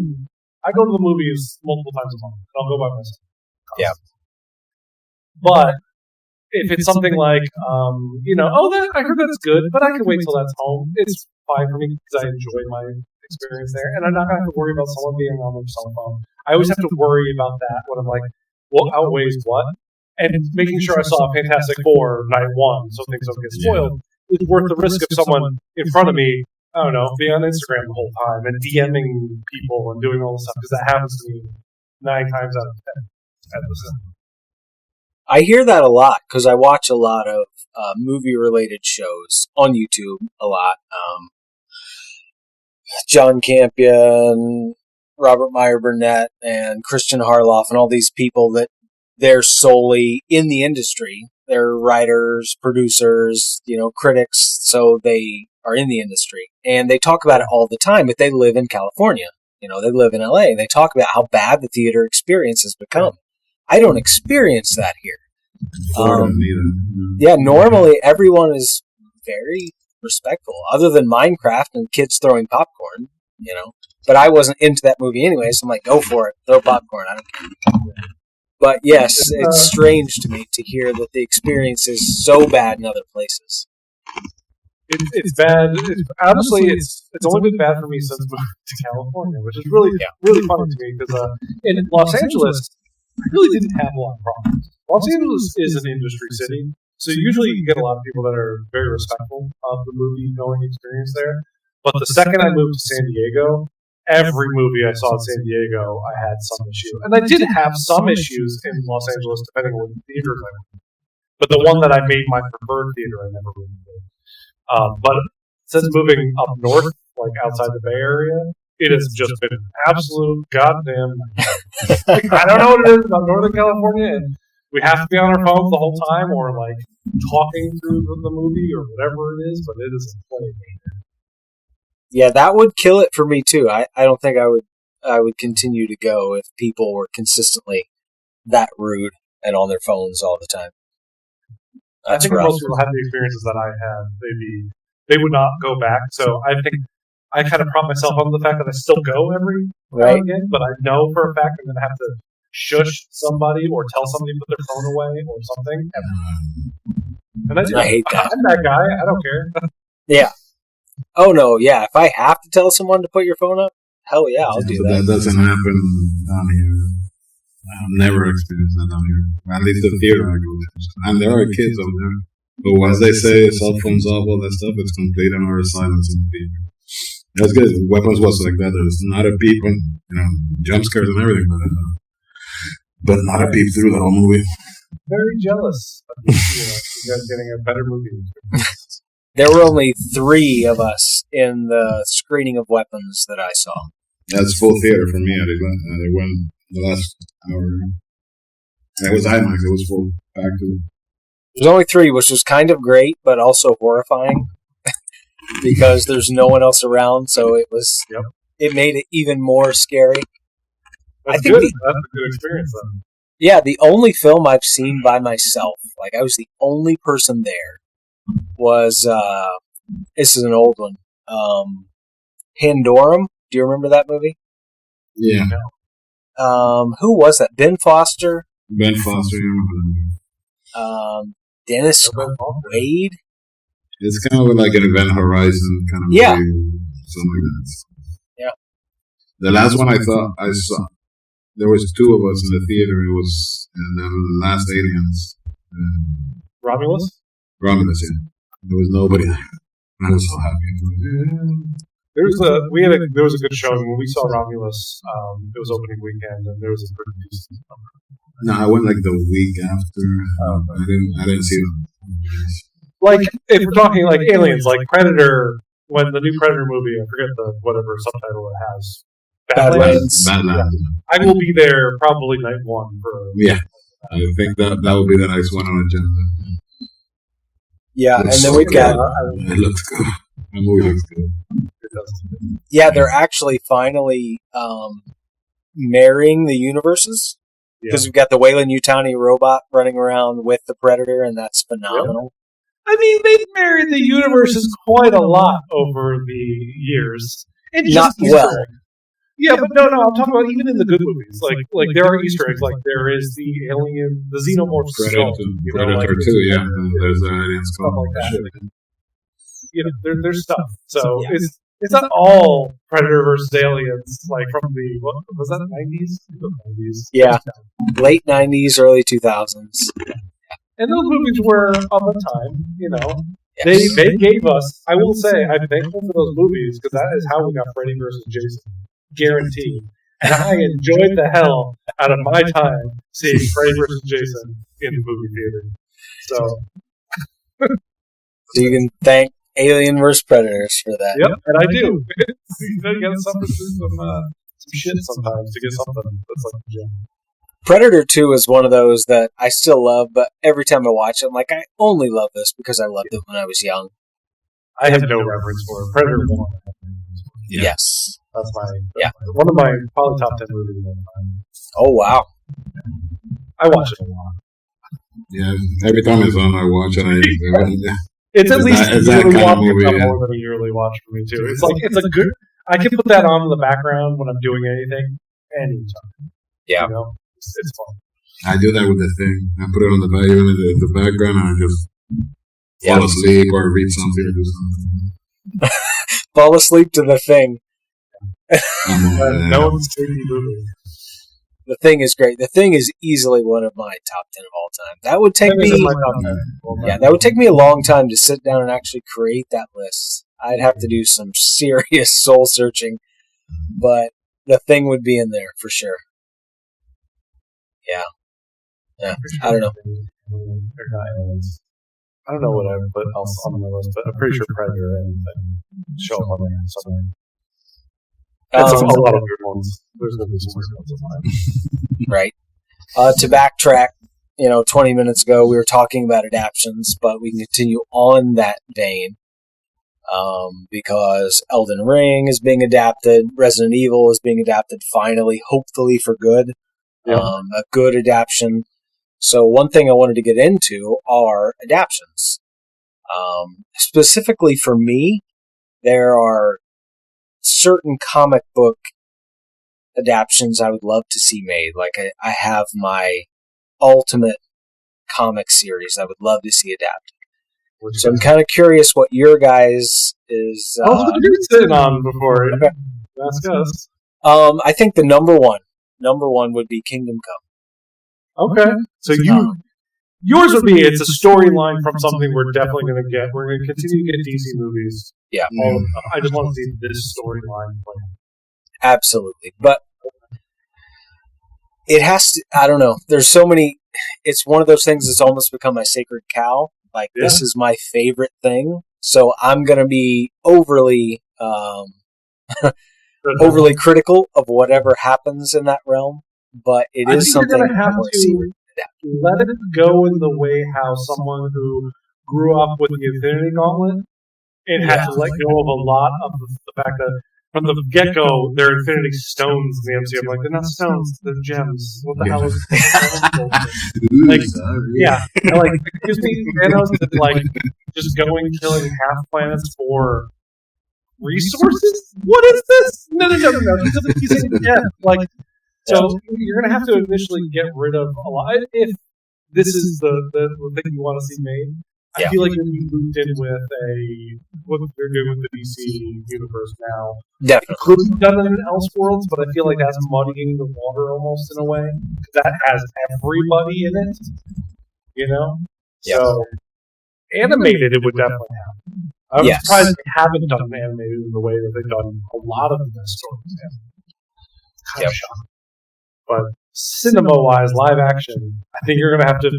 go to the movies multiple times a month. I'll go by myself. Yeah. But if it's something like, I heard that's good, but I can wait till that's home. It's fine for me because I enjoy my experience there, and I'm not going to have to worry about someone being on their cell phone. I always have to worry about that when I'm like, what outweighs what? And making sure I saw Fantastic Four night 1 so things don't get spoiled is worth the risk of someone in front of me, I don't know, being on Instagram the whole time and DMing people and doing all this stuff, because that happens to me 9 times out of 10 at the cinema. I hear that a lot because I watch a lot of movie-related shows on YouTube a lot. John Campion, Robert Meyer Burnett, and Christian Harloff, and all these people that they're solely in the industry. They're writers, producers, critics, so they are in the industry. And they talk about it all the time, but they live in California. They live in LA, and they talk about how bad the theater experience has become. I don't experience that here. Yeah, normally everyone is very respectful, other than Minecraft and kids throwing popcorn, But I wasn't into that movie anyway, so I'm like, go for it, throw popcorn, I don't care. But yes, it's strange to me to hear that the experience is so bad in other places. It's bad. Honestly, it's only been bad for me since moving to California, which is really funny to me because in Los Angeles, I really didn't have a lot of problems. Los Angeles is an industry city, so usually you get a lot of people that are very respectful of the movie-going experience there. But the second I moved to San Diego, every movie I saw in San Diego, I had some issue. And I did have some issues in Los Angeles, depending on what theaters I went to. But the one that I made my preferred theater, I never really did. But since moving up north, like outside the Bay Area, it has just been an absolute goddamn I don't know what it is about Northern California, and we have to be on our phones the whole time or like talking through the movie or whatever it is, but it is a play. Yeah, that would kill it for me too. I don't think I would continue to go if people were consistently that rude and on their phones all the time. That's I think rough. Most people had the experiences that I had. They would not go back. So I think I kind of prop myself on the fact that I still go every now and again, but I know for a fact I'm going to have to shush somebody or tell somebody to put their phone away or something. And I hate that. I'm that guy. I don't care. Yeah. Oh, no, yeah. If I have to tell someone to put your phone up, hell yeah, I'll do that. That doesn't happen down here. I've never experienced that down here. At least the theater I go to. And there are kids over there. But once they say cell phones off, all that stuff, it's complete and utter silence in the theater. That's good. Weapons was like that. There's not a peep, jump scares and everything, but not a peep through the whole movie. Very jealous of you guys getting a better movie. There were only 3 of us in the screening of Weapons that I saw. That's full theater for me. I went the last hour. It was IMAX. It was full. Back to. There's only 3, which was kind of great, but also horrifying because there's no one else around. So it was. Yep. It made it even more scary. That's good. That's a good experience then. Yeah, the only film I've seen by myself, like I was the only person there, was this is an old one. Pandorum. Do you remember that movie? Yeah. Who was that? Ben Foster. Ben Foster. Dennis Quaid. It's kind of like an Event Horizon kind of movie, something like that. Yeah. The last one I thought I saw, there was 2 of us in the theater. It was the Last Aliens. Romulus. Romulus, yeah. There was nobody there. I was so happy. There was a good showing when we saw Romulus. It was opening weekend, and there was a pretty decent number. No, I went like the week after. I didn't see them. Like if we're talking like aliens, like Predator, when the new Predator movie, I forget whatever subtitle it has. Badlands. Badlands. I will be there probably night 1 for. Yeah, I think that will be the next one on the agenda. Yeah, and then we've got. It looks good. The movie looks good. Yeah, they're actually finally marrying the universes because we've got the Weyland-Yutani robot running around with the Predator, and that's phenomenal. I mean, they've married the universes quite a lot over the years. And not well. Yeah, but no, I'm talking about even in the good movies. Like there are Easter eggs. Like there is the alien, the xenomorph skull. Predator too, yeah. There's an alien skull. Stuff like that. There's stuff. So it's not all Predator versus aliens. Like from the what was that, the 90s? Yeah, late 90s, early 2000s. And those movies were of the time, Yes. They gave us. I will say, I'm thankful for those movies because that is how we got Freddy versus Jason. Guaranteed. And I enjoyed the hell out of my time seeing Freddy vs. Jason in the movie theater. So you can thank Alien vs. Predators for that. Yep, and I do. You gotta suffer through some shit sometimes to get something that's like a gem. Predator 2 is one of those that I still love, but every time I watch it, I'm like, I only love this because I loved it when I was young. I have no reference for it. Predator 1. Yes. That's one of my probably top 10 movies of all time. Oh, wow. I watch it a lot. Yeah, every time it's on, I watch it. It's at least a that yearly kind watch, of movie, if not more than a yearly watch for me, too. It's like, it's a good... I can put that on in the background when I'm doing anything, anytime. Yeah. You know? It's fun. I do that with the thing. I put it on the volume in the background and I just fall asleep or read something or do something. Fall asleep to The Thing. No one's sleepy movie. The Thing is great. The Thing is easily one of my top 10 of all time. That would take me... that would take me a long time to sit down and actually create that list. I'd have to do some serious soul searching, but The Thing would be in there for sure. Yeah. I don't know. I don't know what I would put else on the list, but I'm pretty sure Predator and show up on there somewhere. That's a lot of weird ones. There's going to be some weird ones on mine. Right. To backtrack, 20 minutes ago we were talking about adaptions, but we can continue on that vein because Elden Ring is being adapted, Resident Evil is being adapted finally, hopefully for good. Yeah. A good adaption. So one thing I wanted to get into are adaptions. Specifically for me, there are certain comic book adaptions I would love to see made. Like I have my ultimate comic series I would love to see adapted. So I'm kind of curious what your guys is... what are you sitting on before you ask us? I think the number one would be Kingdom Come. Okay. So yours would be, it's a storyline from something we're definitely going to get. We're going to continue to get DC movies. Yeah. I just want to see this storyline. Absolutely. But it has to, I don't know. There's so many, it's one of those things that's almost become my sacred cow. Like, this is my favorite thing. So I'm going to be overly critical of whatever happens in that realm. But it is something you're going to have to let it go in the way how someone who grew up with the Infinity Gauntlet and had to let go of a lot of the fact that from the get-go, they're Infinity Stones in the MCU. I'm like, they're not stones, they're gems. What the hell is excuse me, Thanos is like just going killing half planets for resources? What is this? No. He's a gem. So you're going to have to initially get rid of a lot. If this is the thing you want to see made, I feel like it'd be looped in with what they're doing with the DC universe now. Definitely. It could be done in Elseworlds, but I feel like that's muddying the water almost in a way. That has everybody in it, So animated, it would definitely happen. I'm surprised they haven't done animated in the way that they've done a lot of the stories. Kind of shocking. But cinema-wise, live action, I think you're going to have to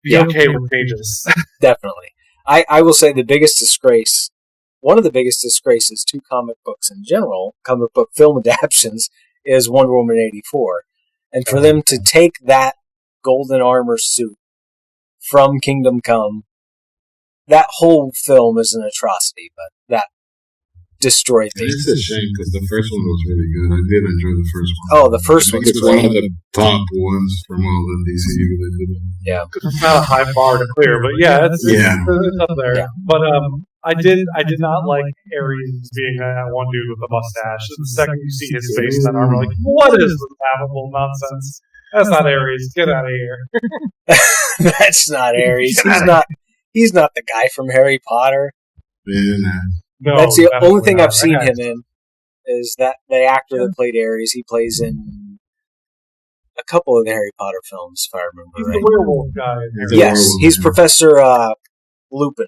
be okay with changes. Definitely. I will say the biggest disgrace, one of the biggest disgraces to comic books in general, comic book film adaptions, is Wonder Woman 84. And for them to take that golden armor suit from Kingdom Come, that whole film is an atrocity, but that destroyed me. It's a shame because the first one was really good. I did enjoy the first one. Oh, the first one's it's one of the top ones from all the DCU that did it. Yeah, it's not a high bar to clear, but it's up there. Yeah. But I did not like Ares being that one dude with the mustache. The second you see his face in that armor, like, what is this laughable nonsense? That's not Ares. Get out of here. That's not Ares. He's not the guy from Harry Potter. Yeah, no, that's the only thing I've seen him in, is that the actor that played Ares. He plays in a couple of the Harry Potter films, if I remember right. He's the werewolf guy. Yes, he's Professor Lupin.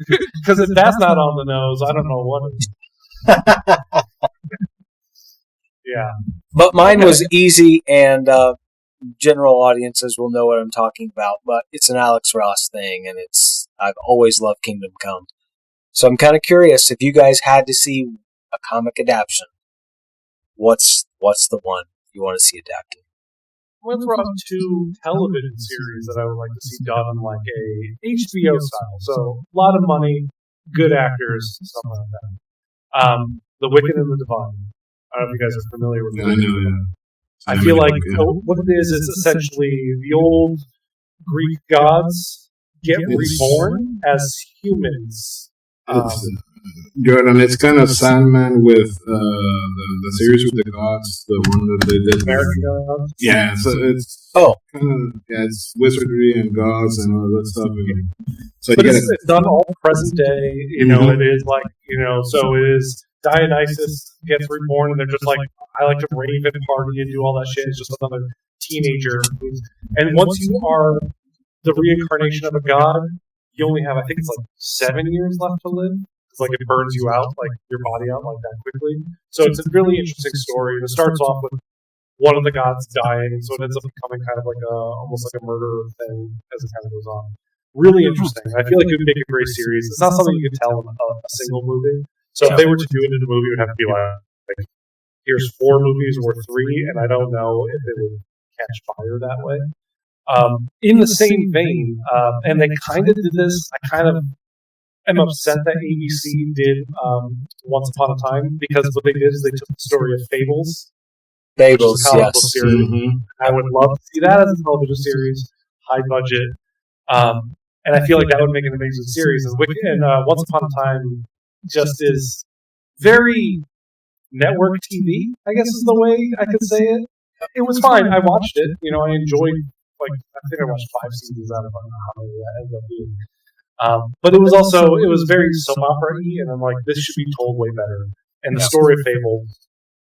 Because if that's not on the nose, I don't know what is. Yeah. But mine was easy, and general audiences will know what I'm talking about. But it's an Alex Ross thing, and I've always loved Kingdom Come. So I'm kind of curious if you guys had to see a comic adaptation, what's the one you want to see adapted? Let's run 2 television series that I would like to see done in like a HBO style. So a lot of money, good actors, something like that. The Wicked and the Divine. I don't know if you guys are familiar with it. I know, yeah. I feel like what it is, it's essentially the old Greek gods get reborn as humans. Jordan, it's kind of Sandman with the series with the gods, the one that they did. American gods? Yeah, so it's kind of it's wizardry and gods and all that stuff. So but it's done all present day. You know, it is like so it is. Dionysus gets reborn, and they're just like, I like to rave and party and do all that shit. It's just another teenager. And once you are the reincarnation of a god, you only have, I think it's like 7 years left to live. It's like it burns you out, like your body out like that quickly. So it's a really interesting story. And it starts off with one of the gods dying, and so it ends up becoming kind of like almost like a murder thing as it kind of goes on. Really interesting. I feel like it would make a great series. It's not something you could tell in a single movie. So if they were to do it in a movie, it would have to be like here's 4 movies or 3, and I don't know if it would catch fire that way. In the same vein, and they kind of did this, I kind of am upset that ABC did Once Upon a Time, because what they did is they took the story of Fables, which is a comic book series. I would love to see that as a television series, high budget, and I feel like that would make an amazing series. And Once Upon a Time just is very network TV, I guess is the way I could say it. It was fine. I watched it. I enjoyed, I think I watched 5 seasons out of it. I don't know how many that ended up being. But it was very soap opera-y, and I'm like, this should be told way better. And the story of Fable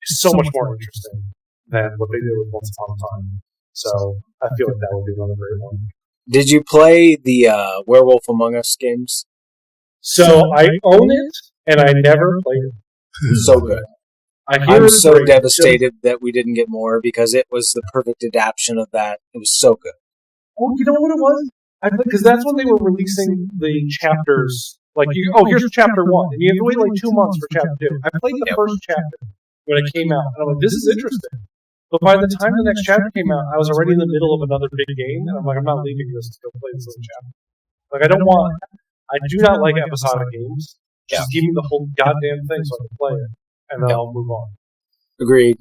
is so much more interesting than what they did with Once Upon a Time. So I feel like that would be another great one. Did you play the Werewolf Among Us games? So I own it, and I never played it. So good. I'm so devastated that we didn't get more, because it was the perfect adaptation of that. It was so good. Oh, you know what it was? Because that's when they were releasing the chapters. Like, here's chapter 1, and you have to wait like 2 months for chapter 2. I played the first chapter when it came out, and I'm like, this is interesting. But by the time the next chapter came out, I was already in the middle of another big game, and I'm like, I'm not leaving this to go play this other chapter. Like, I do not like episodic games. Just give me the whole goddamn thing so I can play it, and then I'll move on. Agreed.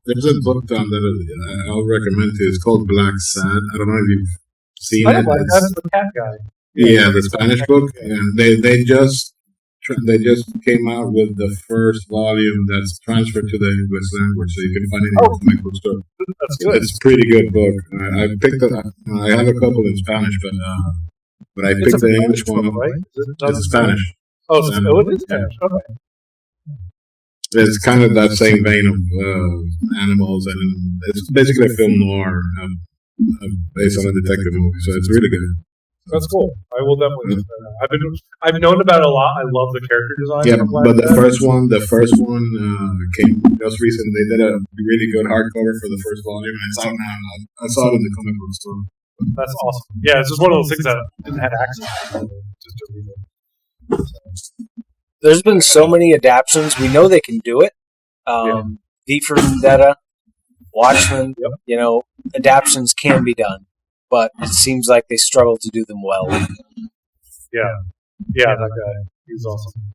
There's a book that I'll recommend to you. It's called Black Sad. I don't know if you've seen it. That's the cat guy. Yeah, the Spanish book. And they just came out with the first volume that's transferred to the English language, so you can find it in the comic book store. That's good. It's a pretty good book. I picked it up. I have a couple in Spanish, but I picked the English one up. Right? It's Spanish. Oh, it is Spanish. Okay. It's kind of that same vein of animals, and it's basically a film noir based on a detective movie, so it's really good. That's cool. I will definitely. I've known about it a lot. I love the character design. Yeah, but the first one came just recently. They did a really good hardcover for the first volume, and it's out now. I saw it in the comic book store. That's awesome. Yeah, it's just one of those things that I didn't have access to. Just to read it. There's been so many adaptions. We know they can do it. V for Vendetta, Watchmen, adaptions can be done, but it seems like they struggle to do them well. Yeah, that guy. He's awesome.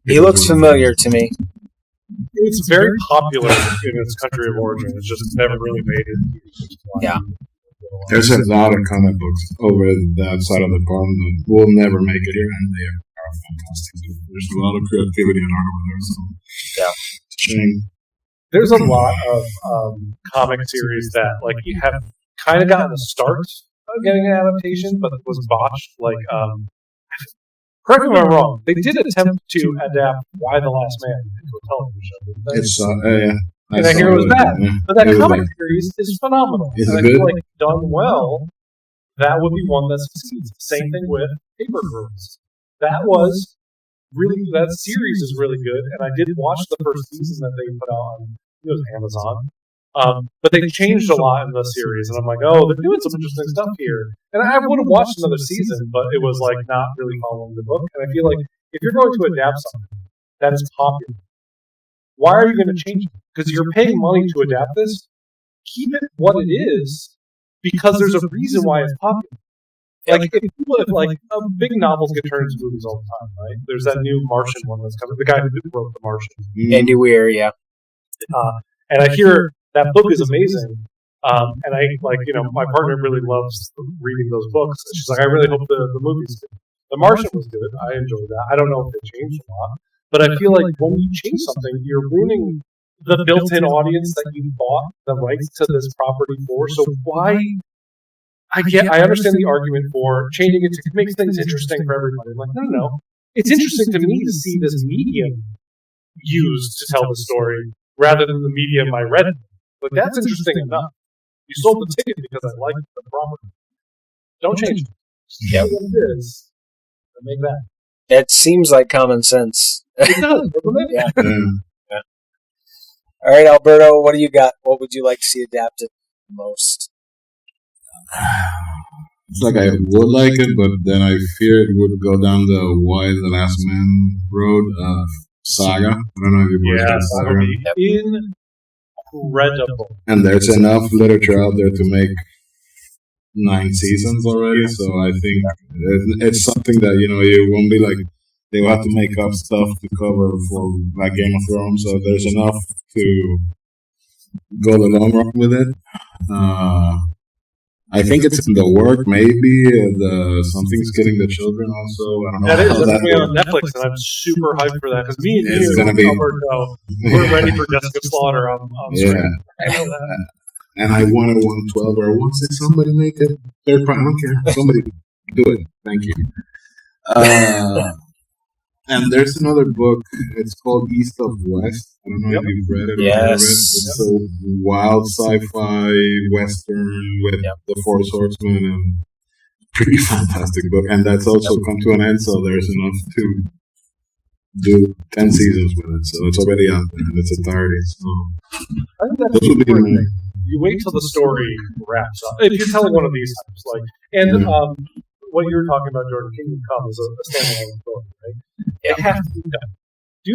He looks familiar to me. It's very popular in its country of origin. It's just never really made it. Yeah. There's a lot of comic books over that side of the pond that will never make it here, and they are fantastic. There's a lot of creativity and art over there. So. Yeah. Shame. There's a lot of comic series that you have kind of gotten the start of getting an adaptation, but it was botched. Correct me if I'm wrong. They did attempt to adapt Y the Last Man into a television show. Didn't they? It's and I hear it was bad. But that comic series is phenomenal. Is and it I feel like done well, that would be one that succeeds. Same thing with Paper Girls. That was really, that series is really good, and I did watch the first season that they put out on Amazon. But they changed a lot in the series, and I'm like, oh, they're doing some interesting stuff here. And I would have watched another season, but it was like not really following the book. And I feel like if you're going to adapt something that is popular, why are you going to change it? Because you're paying money to adapt this. Keep it what it is, because there's a reason why it's popular. Like if big novels get turned into movies all the time, right? There's that new Martian one that's coming. The guy who wrote The Martian, Andy Weir, yeah. And I hear that book is amazing. And I my partner really loves reading those books. She's like, I really hope the movie's good. The Martian was good. I enjoyed that. I don't know if they changed a lot, but I feel like when you change something, you're ruining the built-in audience that you bought the rights to this property for. So why? I understand the argument for changing it to make things interesting for everybody. I'm like, no. It's interesting to me to see this medium used to tell the story rather than the medium I read. But that's interesting enough. You sold the ticket because I liked the property. Don't change it. Yep. What it is, and make that. It seems like common sense. It does, doesn't it? Yeah. All right, Alberto, what do you got? What would you like to see adapted most? It's like I would like it, but then I fear it would go down the Why the Last Man road saga. I don't know if you've watched that saga. Incredible. And there's enough literature out there to make 9 seasons already, so I think it's something that, it won't be like they will have to make up stuff to cover for like Game of Thrones, so there's enough to go the long run with it. I think it's in the work, maybe. Something's Killing the Children also. I don't know. That's going to be on Netflix, and I'm super hyped for that, because me and we're ready for Jessica Slaughter on screen. I know that. And I wanted 112 or 116. Somebody make it. Third part. I don't care. Somebody do it. Thank you. And there's another book. It's called East of West. I don't know if you've read it or heard of it. It's a wild sci-fi western with the Four Swordsmen, and pretty fantastic book. And that's also come to an end, so there's enough to do 10 seasons with it. So it's already out there in its entirety. So I think that's important. You wait till the story wraps up. If you're telling one of these types, what you're talking about, Jordan, Kingdom Come is a standalone book, right? It has to be done. Do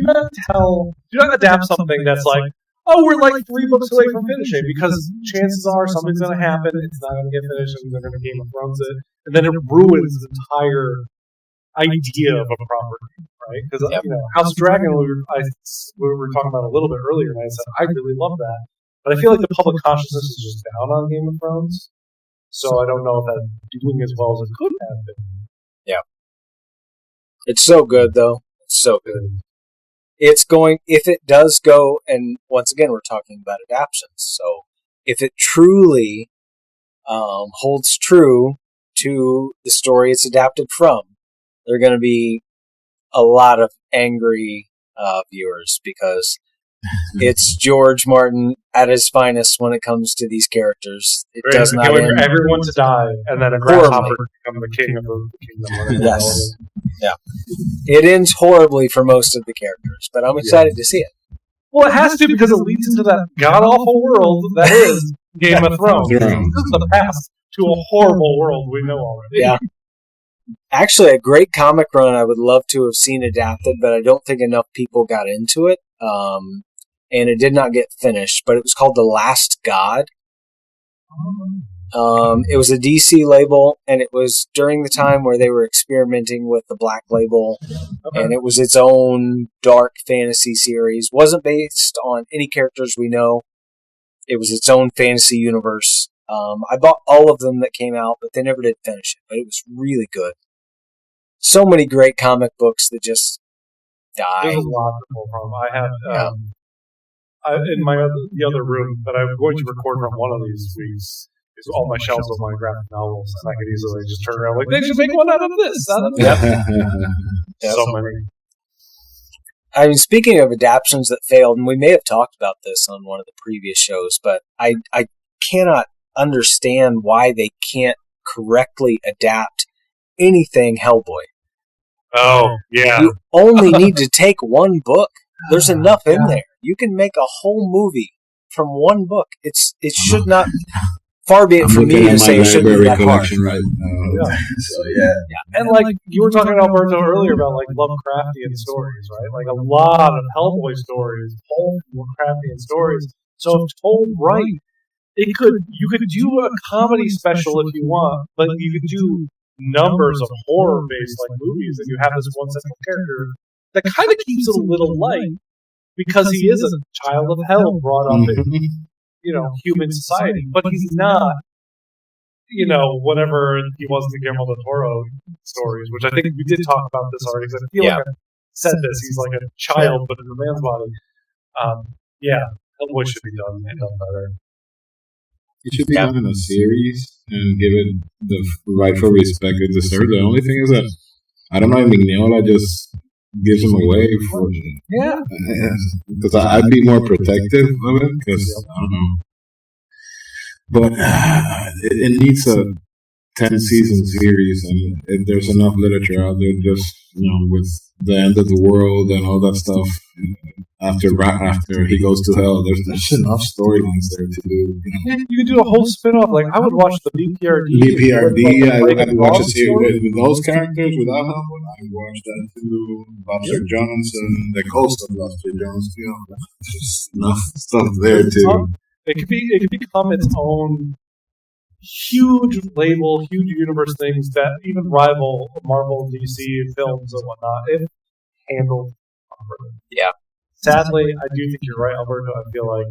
not adapt something that's like, oh, we're like 3 books away from finishing, because chances are something's going to happen, it's not going to get finished, and they're going to Game of Thrones it, and then it ruins the entire idea of a property, right? Because House of Dragon, we were talking about a little bit earlier, and I said I really love that, but I feel like the public consciousness is just down on Game of Thrones. So I don't know if that's doing as well as it could have been. Yeah. It's so good, though. It's so good. If it does go, and once again, we're talking about adaptions. So if it truly holds true to the story it's adapted from, there are going to be a lot of angry viewers, because it's George Martin at his finest when it comes to these characters. It does not end. For everyone to die, and then a grasshopper to become the king of the kingdom. Yes. Yeah. It ends horribly for most of the characters, but I'm excited to see it. Well, it has to, because it leads into that god-awful world that is Game of Thrones. This is the path to a horrible world we know already. Yeah. Actually, a great comic run I would love to have seen adapted, but I don't think enough people got into it. And it did not get finished, but it was called The Last God. It was a DC label, and it was during the time where they were experimenting with the Black Label, and it was its own dark fantasy series. Wasn't based on any characters we know. It was its own fantasy universe. I bought all of them that came out, but they never did finish it, but it was really good. So many great comic books that just died. There's a lot to pull from. I have... in the other room that I'm going to record from one of these weeks is all my shelves of my graphic novels, and I could easily just turn around like, they should make one out of this. So many. I mean, speaking of adaptions that failed, and we may have talked about this on one of the previous shows, but I cannot understand why they can't correctly adapt anything Hellboy. Oh, yeah. You only need to take one book. There's enough in there. You can make a whole movie from one book. It should not. Far be it from me to say it shouldn't be that hard. Right now. Yeah. So yeah. And like you were talking about Alberto earlier about like Lovecraftian stories, right? Like a lot of Hellboy stories, whole Lovecraftian stories. So if told right, you could do a comedy special if you want, but you could do numbers of horror-based like movies, and you have this one central character that kind of keeps it a little light because he is a child of hell brought up in human society, but he's not whatever he was in the Guillermo del Toro stories, which I think we did talk about this already because I feel like I said this. He's like a child but in a man's body. Hellboy should be done better. It should be done in a series and give it the rightful respect it deserves. The only thing is that I don't know if Mignola just gives him away for because I'd be more protective of it because I don't know, but it needs a 10-season series, and if there's enough literature out there, just with the end of the world and all that stuff. After he goes to hell, there's enough storylines there to do. You could do a whole spin-off. Like I would watch the BPRD. I would watch a series with those characters without help. I would watch that too. Lobster Jones and the Coast of Lobster Jones. There's enough stuff there too. It could become its own huge label, huge universe things that even rival Marvel, DC films and whatnot. If handled properly. Yeah. Sadly, I do think you're right, Alberto. I feel like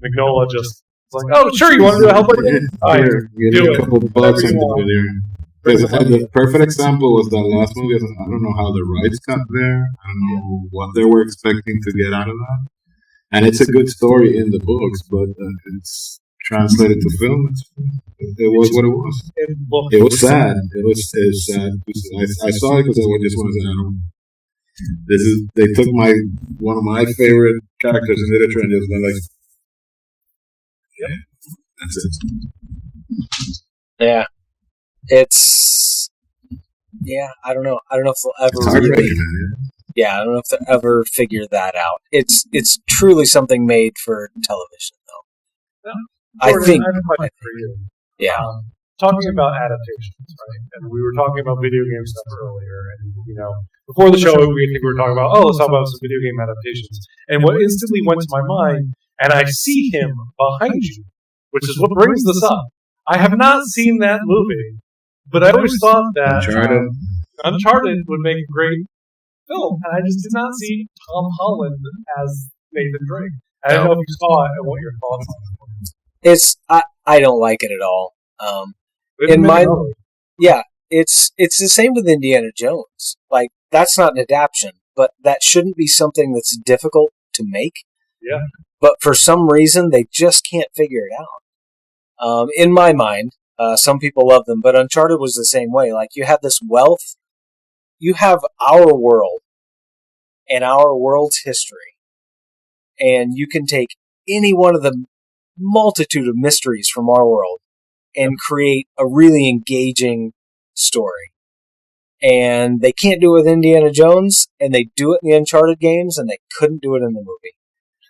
Mignola just was like, "Oh, sure, you want to do a Hellboy thing? Here, do a couple bucks and do it here." The perfect example was that last movie. I don't know how the rights got there. I don't know what they were expecting to get out of that. And it's a good story in the books, but it's translated to film. It was what it was. It was sad. It was sad. I saw it because I just wanted to. They took one of my favorite characters in literature and just went like, that's it. Yeah, it's I don't know. I don't know if they'll ever really. Yeah, I don't know if they'll ever figure that out. It's truly something made for television, though. No. I think. I have a question for you. Yeah. Talking about adaptations, right? And we were talking about video game stuff earlier, and before the show, we were talking about, let's talk about some video game adaptations. And what instantly went to my mind, and I see him behind you, which is what brings this up. I have not seen that movie, but I always thought that Uncharted would make a great film, and I just did not see Tom Holland as Nathan Drake. I don't know if you saw it and what your thoughts on it. I don't like it at all. In my it's the same with Indiana Jones. Like that's not an adaptation, but that shouldn't be something that's difficult to make. Yeah. But for some reason, they just can't figure it out. In my mind, some people love them, but Uncharted was the same way. Like you have this wealth, you have our world and our world's history, and you can take any one of the multitude of mysteries from our world and create a really engaging story. And they can't do it with Indiana Jones, and they do it in the Uncharted games, and they couldn't do it in the movie.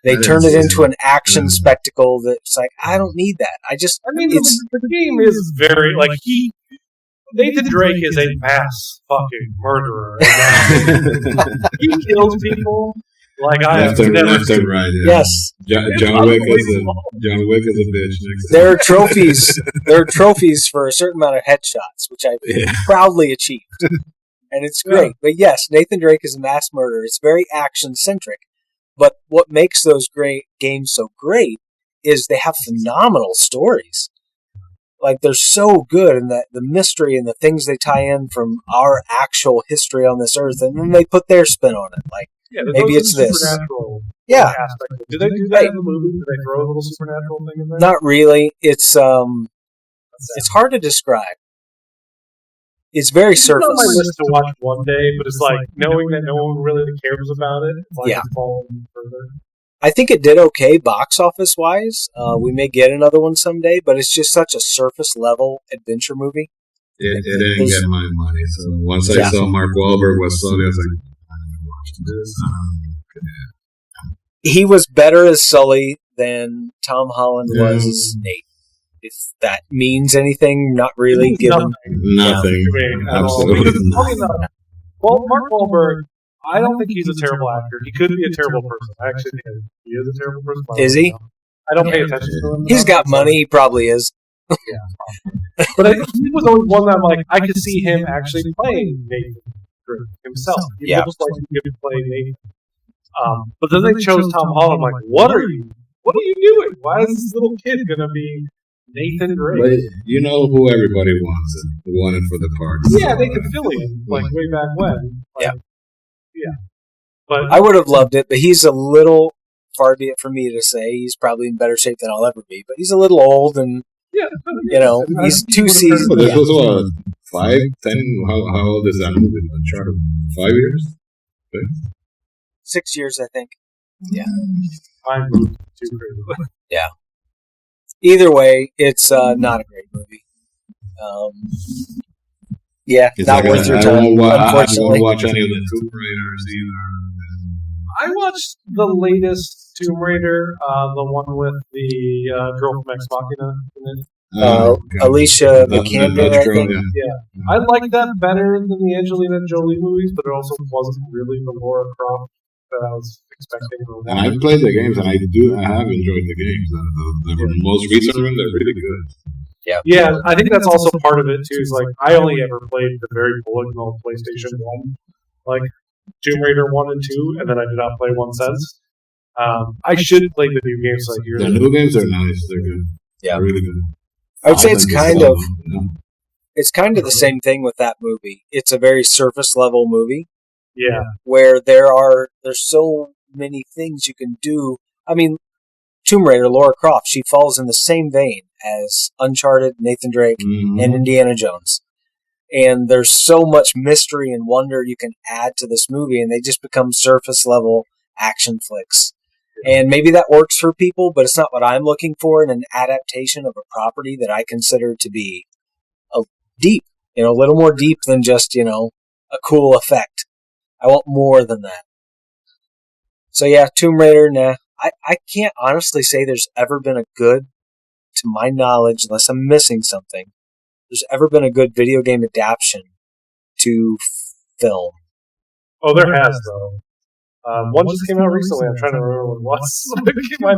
They turned it into an action spectacle that's like, I don't need that. The game is very, like, Nathan Drake is a mass fucking murderer. He kills people like I have never seen. Right, yeah. Yes. John Wick is a bitch. There are trophies. There are trophies for a certain amount of headshots, which I proudly achieved, and it's great. But yes, Nathan Drake is a mass murderer. It's very action centric. But what makes those great games so great is they have phenomenal stories. Like they're so good, and the mystery and the things they tie in from our actual history on this earth, and then they put their spin on it. Like maybe it's this. Aspect. Do they do that in the movie? Do they throw a little supernatural thing in there? Not really. It's hard to describe. It's very surface. It's on my list to watch one day, but it's like knowing that no one really cares about it. It's like it's falling further. I think it did okay box office wise. We may get another one someday, but it's just such a surface level adventure movie. It didn't get my money. So once I saw Mark Wahlberg was Sully, I was like, I'm going to watch this. He was better as Sully than Tom Holland was as Nate. If that means anything, not really, given nothing. Absolutely nothing. Well, Mark Wahlberg, I don't think he's a terrible actor. He could be a terrible person. I actually think he is a terrible person. Is he? I don't pay attention to him. He's got money. He probably is. Yeah, but he was always one that I'm like, I could see him actually playing Nathan Drake himself. He looks like he could play Nathan. But then they chose Tom Holland. I'm like, what are you doing? Why is this little kid gonna be Nathan Drake? But you know who everybody wants it. Wanted for the part. Yeah, they could fill him like way back when. Like, yeah. But I would have loved it, but he's a little, far be it for me to say, he's probably in better shape than I'll ever be. But he's a little old, and he's 2 seasons. But this was what, 5, 10? How old is that movie? Uncharted? 5 years? 6 years, I think. Yeah. I moved too crazy. Yeah. Either way, it's not a great movie. Not worth your time. Unfortunately, I don't watch any of the Tomb Raiders either. I watched the latest Tomb Raider, the one with the girl from Ex Machina in it. Alicia Vikander, I think. Yeah, I liked that better than the Angelina Jolie movies, but it also wasn't really the Laura Croft that I was expecting. And I played the games, and I have enjoyed the games. The most recent one, they're really good. Yeah, I think that's also part of it too. Is like I only ever played the very original PlayStation 1, like Tomb Raider 1 and 2, and then I did not play one since. I should play the new games like here. The new games are nice. They're good. Yeah, they're really good. I would say it's kind of the same thing with that movie. It's a very surface level movie. Yeah, where there's so many things you can do. I mean, Tomb Raider, Lara Croft, she falls in the same vein as Uncharted, Nathan Drake, and Indiana Jones. And there's so much mystery and wonder you can add to this movie, and they just become surface level action flicks. And maybe that works for people, but it's not what I'm looking for in an adaptation of a property that I consider to be deep, a little more deep than just, a cool effect. I want more than that. So yeah, Tomb Raider, nah. I can't honestly say there's ever been a good, to my knowledge, unless I'm missing something, there's ever been a good video game adaptation to film. Oh, there has, though. One just came out recently. I'm trying to remember what it was. I'm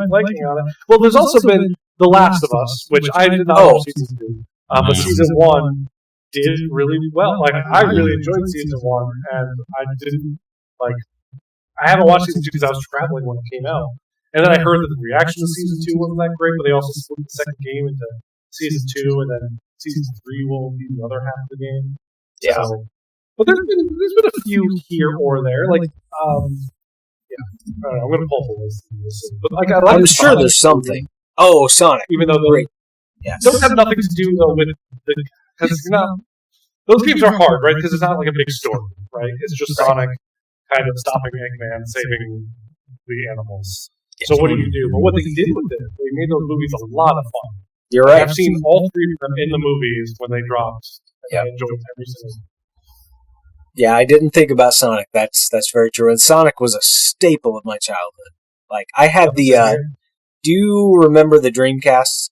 blanking on it. Well, there's also been The Last of Us, which I did not watch season 2. But season 1 did really well. Like, I really enjoyed season 1, and I haven't watched season 2 because I was traveling when it came out. And then I heard that the reaction to season 2 wasn't that great, but they also split the second game into season 2, and then season 3 will be the other half of the game. Yeah. So, but there's been a few here or there. Like, I'm going to pull the list. But I'm sure there's something. Oh, Sonic. Even though those have nothing to do though with because it's not. Those games are hard, right? Because it's not like a big story, right? It's just Sonic kind of stopping Eggman, saving the animals. So what do you do? But what they did with it, they made those movies a lot of fun. You're right. I've seen all 3 of them in the movies when they dropped. I enjoyed every single one. Yeah, I didn't think about Sonic. That's very true. And Sonic was a staple of my childhood. Like, I had the... do you remember the Dreamcast?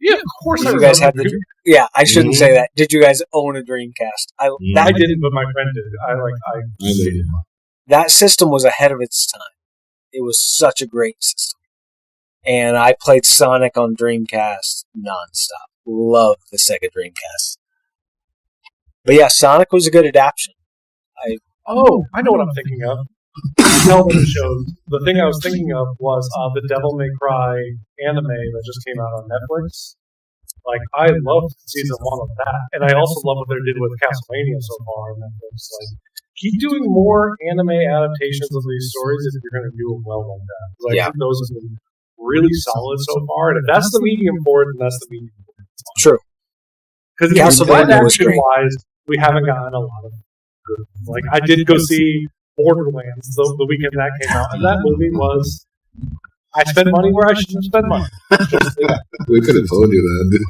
Yeah, of course I you guys had the... Yeah, I shouldn't say that. Did you guys own a Dreamcast? I didn't, but my friend did. I did. That system was ahead of its time. It was such a great system. And I played Sonic on Dreamcast nonstop. Loved the Sega Dreamcast. But yeah, Sonic was a good adaptation. I know what I'm thinking of. Television shows. The thing I was thinking of was the Devil May Cry anime that just came out on Netflix. Like, I loved season 1 of that, and I also love what they did with Castlevania so far on Netflix. Like, keep doing more anime adaptations of these stories if you're going to do them well like that. I think those have been really solid so far, and if that's the medium for it, then that's the medium for it. True. Because Castlevania was great. Wise, we haven't gotten a lot of good. Like, I did go see Borderlands the weekend that came out, and that movie was I spent money where I shouldn't spend money. We could have told you that.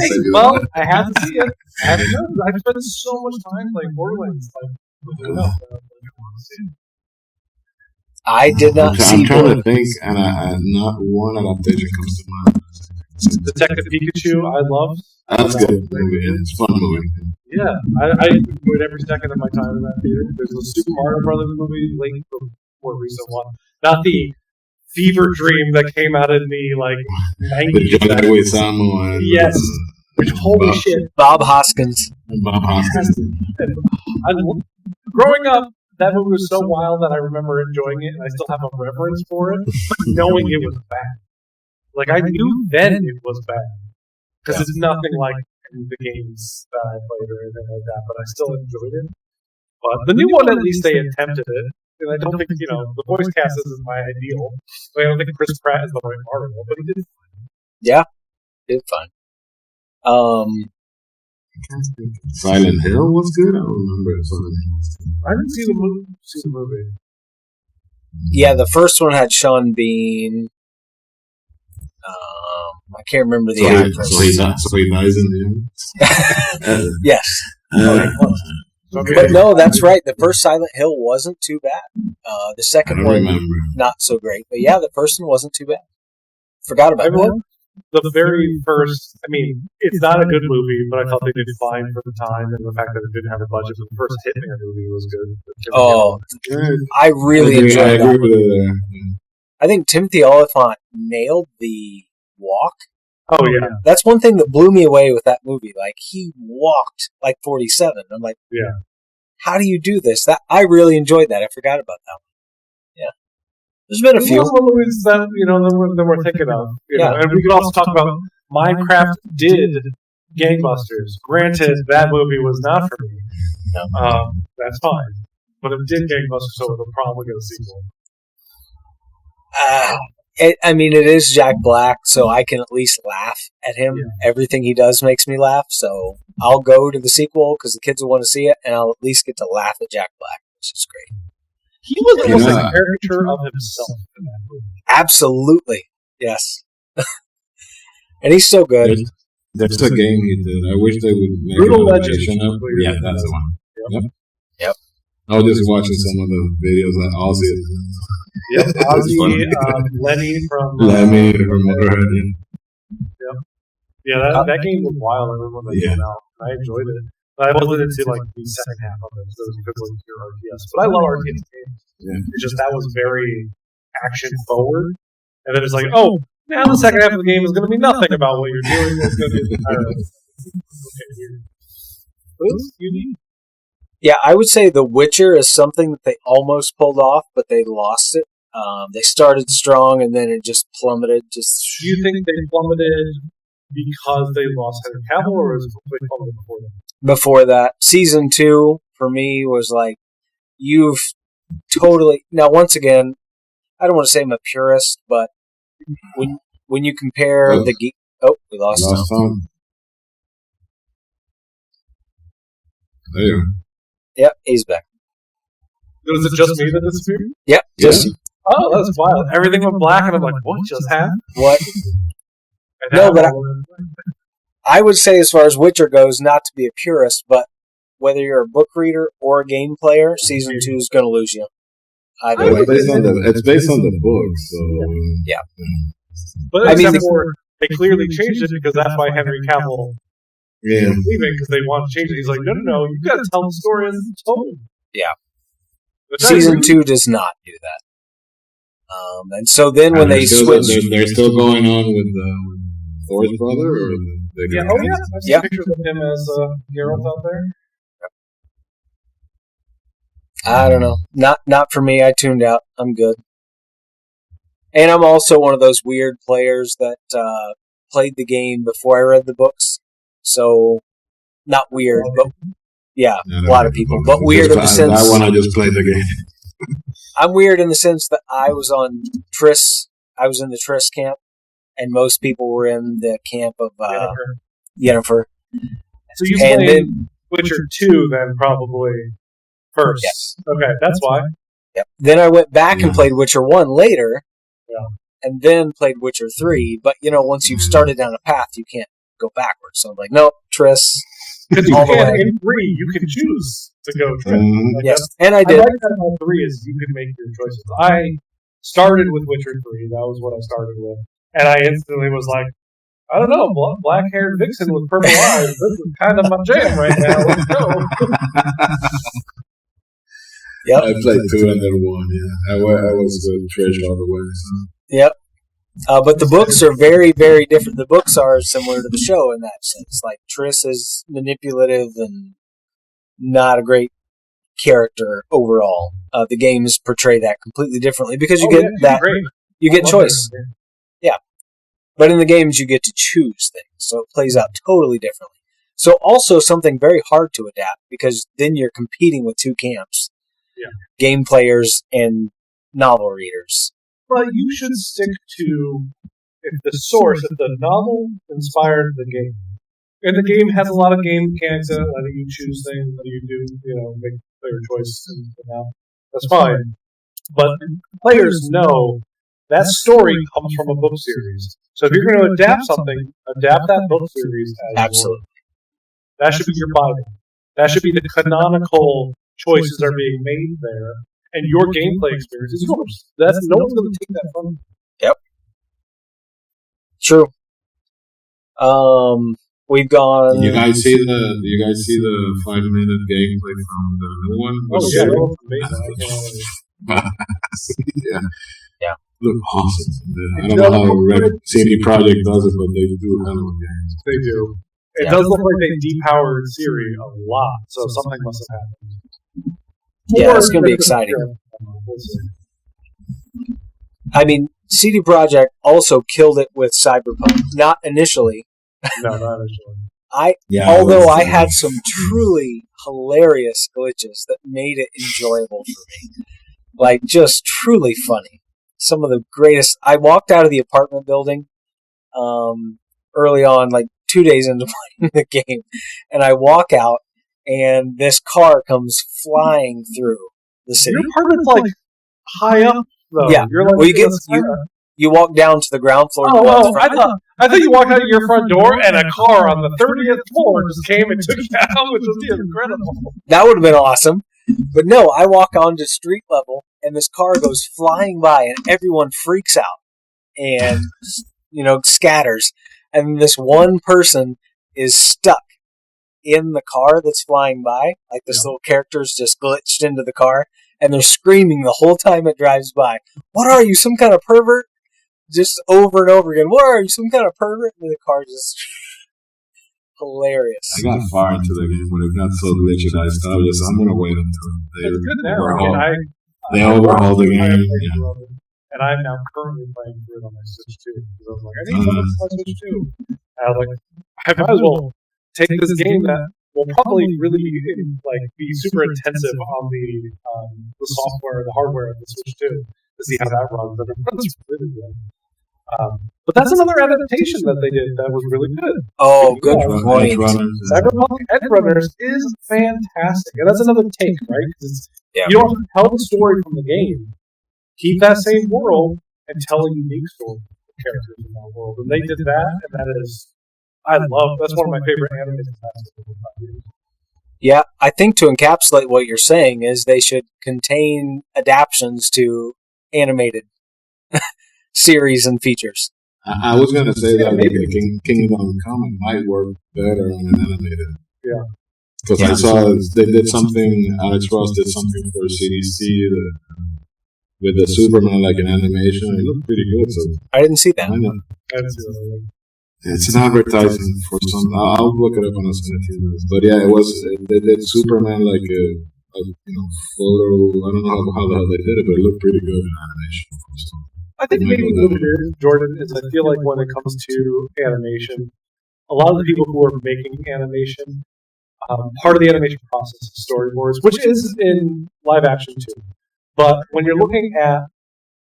Hey, well, I had to see it. I had to know. I spent so much time playing Borderlands. I did not see I'm trying to Borderlands. think, and not one adaptation comes to mind. Detective Pikachu, I love. That's good. It's a fun movie. Yeah, I enjoyed every second of my time in that theater. There's a Super Mario Brothers movie, like the more recent one, not the fever dream that came out in the like The 90s. Johnny Samo and Yes, which holy shit, Bob Hoskins. Bob Hoskins. Growing up, that movie was so wild that I remember enjoying it, and I still have a reverence for it, but knowing it was bad. Like I knew then it was bad because it's nothing like the games that I played or anything like that, but I still enjoyed it. But the new one, at least they attempted it. And I don't think, the voice cast isn't my ideal. I don't think Chris Pratt is the right Marvel, but he did. Yeah, it's fine. Silent Hill was good. I don't remember Silent Hill. I didn't see the movie. Yeah, the first one had Sean Bean. I can't remember the actress. So he dies in the end? Yes. But no, that's right. The first Silent Hill wasn't too bad. The second one, not so great. But yeah, the first one wasn't too bad. Forgot about that. The very first, it's not a good movie, but I thought they did fine for the time and the fact that it didn't have a budget. The first Hitman movie was good. Oh, I really enjoyed that. I think Timothy Olyphant nailed the walk. Oh, yeah. That's one thing that blew me away with that movie. Like, he walked like 47. I'm like, yeah. How do you do this? I really enjoyed that. I forgot about that one. Yeah. There's been a few movies that, that we're thinking of. And we could also talk about Minecraft did gangbusters. Granted, that movie was not for me. No. That's fine. But it did gangbusters, so we'll probably get a sequel. It is Jack Black, so I can at least laugh at him. Yeah. Everything he does makes me laugh, so I'll go to the sequel because the kids will want to see it, and I'll at least get to laugh at Jack Black, which is great. He was almost a caricature of himself in that movie. Absolutely, yes. And he's so good. There's a game he did. I wish they would make Brutal an Legend. Yeah, that's the one. Yep. I was just watching some of the videos that Ozzy is in. Yep, Ozzy, Lemmy from Motorhead. Yeah, that game was wild. I remember when that came out. I enjoyed it. But I wasn't into the second half of it. So it was because of pure RTS. But I love RTS games. Yeah. It's just that was very action forward. And then it's like, oh, now the second half of the game is going to be nothing about what you're doing. It's going to be, I don't know. But it's unique. Yeah, I would say The Witcher is something that they almost pulled off, but they lost it. They started strong, and then it just plummeted. Do you think they plummeted because they lost Henry Cavill, or was they plummeted before that? Before that. Season 2, for me, was like, you've totally... Now, once again, I don't want to say I'm a purist, but when you compare the... we lost Tom. There you are. Yep, he's back. Was it just me that disappeared? Yep, just... Oh, that's wild. Everything went black, and I'm like, what just happened? What? No, but I would say as far as Witcher goes, not to be a purist, but whether you're a book reader or a game player, Season 2 is going to lose you. Either way. It's based on the book, so... Yeah. But they clearly changed it because that's why Henry Cavill is leaving, because they want to change it. He's like, no, you got to tell the story as it's told. Yeah. Season 2 does not do that. And so then when they switch... They're still going on with Thor's brother? Or I've seen pictures of him as Geralt out there. I don't know. Not for me. I tuned out. I'm good. And I'm also one of those weird players that played the game before I read the books. So, not weird, but yeah, a lot of people. But weird in the sense... I want to just play the game. I'm weird in the sense that I was on Triss. I was in the Triss camp, and most people were in the camp of Yennefer. So you played Witcher 2 then, probably, first. Yes. Okay, that's why. Yep. Then I went back and played Witcher 1 later, and then played Witcher 3. But, once you've started down a path, you can't go backwards. So I'm like, nope, Triss. Because you all the can, way. in 3, you can choose to go Triss. Yes, and I I did. like that about 3 is you can make your choices. I started with Witcher 3. That was what I started with. And I instantly was like, I don't know, black-haired vixen with purple eyes. This is kind of my jam right now. Let's go. Yep. I played 2 and then 1, yeah. I was with Trish all the way. So. Yep. But the books are very, very different. The books are similar to the show in that sense. Like, Triss is manipulative and not a great character overall. The games portray that completely differently because you get choice. Yeah. But in the games, you get to choose things. So it plays out totally differently. So also something very hard to adapt because then you're competing with two camps. Yeah. Game players and novel readers. But you should stick to if the novel inspired the game. And the game has a lot of game mechanics in it, letting you choose things, letting you do, make player choice and that. That's fine. But players know that story comes from a book series. So if you're going to adapt something, adapt that book series as Absolutely. That should be your Bible. That should be the canonical choices are being made there, and your gameplay experience is yours. No one's going to take that from you. Yep. True. We've gone. You guys see the 5-minute gameplay from the new one? Oh yeah, that was amazing. Yeah. Look awesome. I don't know how CD Projekt does it, but they do kind of games. They do. It does look like they depowered Siri a lot, so something must have happened. Yeah, it's going to be exciting. I mean, CD Projekt also killed it with Cyberpunk. Not initially. No, not initially. I had some truly hilarious glitches that made it enjoyable for me. Like, just truly funny. Some of the greatest. I walked out of the apartment building early on, like 2 days into playing the game, and I walk out, and this car comes flying through the city. Your apartment's like high up, though. Yeah. You're like, well, you walk down to the ground floor. I thought you walked out of your front door, and a car on the 30th floor just came and took you out, which was incredible. That would have been awesome. But no, I walk onto street level, and this car goes flying by, and everyone freaks out and, scatters. And this one person is stuck in the car that's flying by. Like, this little character's just glitched into the car, and they're screaming the whole time it drives by. What are you, some kind of pervert? Just over and over again. What are you, some kind of pervert? And the car just... hilarious. I got far into the game, but it got so glitchy that I'm going to wait until they overhaul the game. And I'm now currently playing through it on my Switch 2. Because I was like, I need to play my Switch 2. And I was like, I might as well take this game that will probably really be super intensive on the software, the hardware of the Switch 2 to see how that runs. And it runs really good. But that's another adaptation that they did that was really good. Oh, good point. Cyberpunk Edgerunners is fantastic. And that's another take, right? You don't have to tell the story from the game. Keep that same world and tell a unique story of characters in that world. And they did that, and that's one of my favorite animes. Yeah, I think to encapsulate what you're saying is they should contain adaptions to animated series and features. I was going to say that maybe Kingdom Come might work better on an animated. Yeah. Because I saw they did something, Alex Ross did something for CDC with the Superman like an animation. It looked pretty good. So I didn't see that. It's an advertising for some. I'll look it up on a Sunday. But yeah, it was. They did Superman like a photo. I don't know how the hell they did it, but it looked pretty good in animation. I think maybe what it is, Jordan, is I feel like when it comes to animation, a lot of the people who are making animation, part of the animation process is storyboards, which is in live action too. But when you're looking at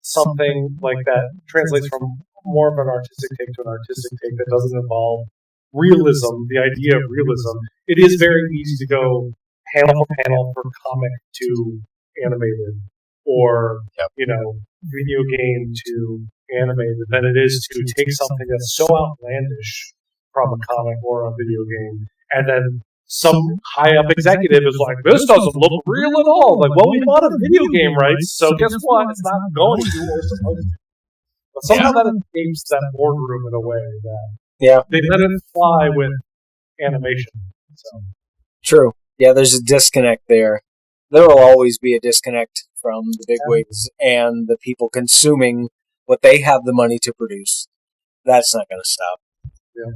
something like that translates from more of an artistic take to an artistic take that doesn't involve realism, the idea of realism, it is very easy to go panel for panel from comic to animated or video game to animated than it is to take something that's so outlandish from a comic or a video game, and then some high up executive is like, "This doesn't look real at all." Like, well, we bought a video game rights, so guess what? It's not going to or supposed to. But somehow that escapes that boardroom in a way that they let it fly with animation. So. True. Yeah, there's a disconnect there. There will always be a disconnect from the bigwigs and the people consuming what they have the money to produce. That's not going to stop. Yeah.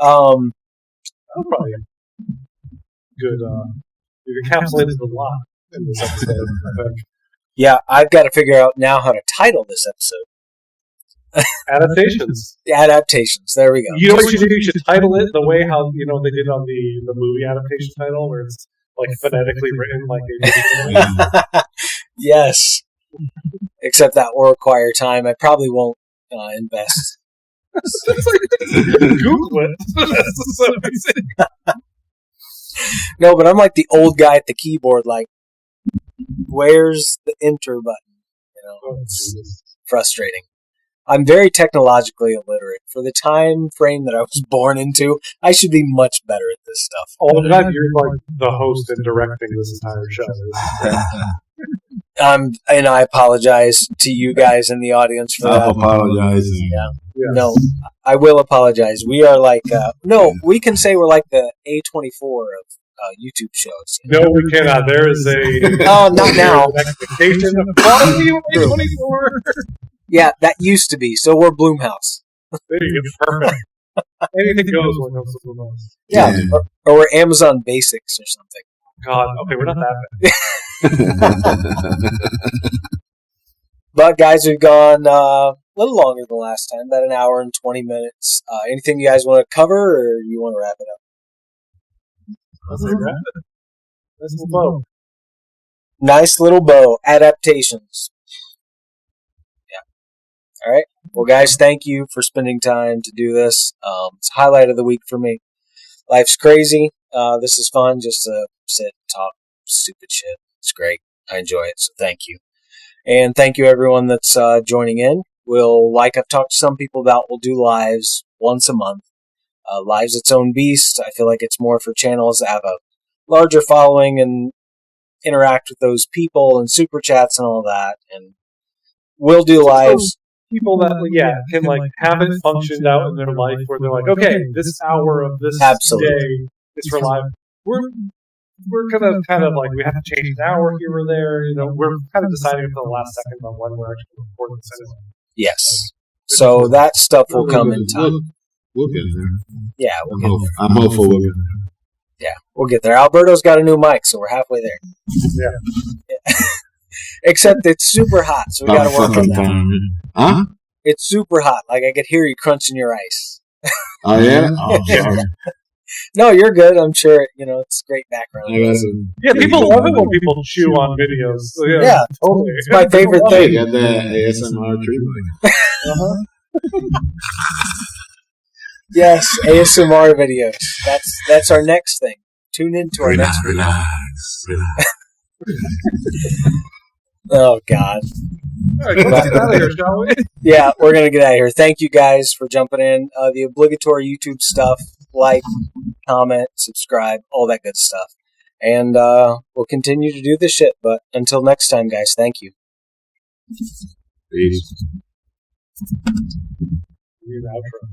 That's probably good. You encapsulated a lot in this episode, I think. Yeah, I've got to figure out now how to title this episode. Adaptations. Adaptations. There we go. You know what you should do? You should title it the way how they did on the movie adaptation title, where it's like phonetically written like they did. Yes. Except that will require time. I probably won't invest. Google it. That's so amazing. No, but I'm like the old guy at the keyboard, like, where's the enter button? It's frustrating. I'm very technologically illiterate. For the time frame that I was born into, I should be much better at this stuff. Oh, in fact, you're like the host and directing this entire show. And I apologize to you guys in the audience for that. I apologize. Yeah. No, I will apologize. We are like, we can say we're like the A24 of YouTube shows. No, we cannot. There is a not now. An expectation of quality of A24. Yeah, that used to be. So we're Blumhouse. There you go. Perfect. Anything goes when it comes to Blumhouse. Yeah, or we're Amazon Basics or something. God, okay, we're not that bad. But guys, we've gone a little longer than last time, about an hour and 20 minutes. Anything you guys want to cover, or you want to wrap it up? Let's wrap it. Nice little bow. Nice little bow. Adaptations. Yeah. All right. Well, guys, thank you for spending time to do this. It's a highlight of the week for me. Life's crazy. This is fun just to sit and talk stupid shit. It's great. I enjoy it, so thank you. And thank you, everyone that's joining in. Like I've talked to some people about, we'll do lives once a month. Live's its own beast. I feel like it's more for channels that have a larger following and interact with those people and super chats and all that. And we'll do lives. People that can have it functioned out in their life where they're like, okay, this hour of this day is for live. We're gonna kind of like, we have to change an hour here or there. We're kind of deciding until the last second on when we're actually recording this anyway. Yes. So that stuff will come in time. We'll get there. Yeah, I'm hopeful we'll get there. Yeah, we'll get there. Alberto's got a new mic, so we're halfway there. Yeah. Except it's super hot, so we gotta work on that. Huh? It's super hot. Like, I could hear you crunching your ice. Oh, yeah? Oh, sorry. No, you're good. I'm sure, it's great background. Yeah, people love it when people chew on videos. So yeah, totally. It's my favorite thing. You got the ASMR treatment. Yes, ASMR videos. That's our next thing. Tune in to our next video. Relax. Oh, God. All right, let's get out of here, shall we? Yeah, we're going to get out of here. Thank you guys for jumping in. The obligatory YouTube stuff, like, comment, subscribe, all that good stuff. And we'll continue to do this shit. But until next time, guys, thank you. Peace. Need an outro.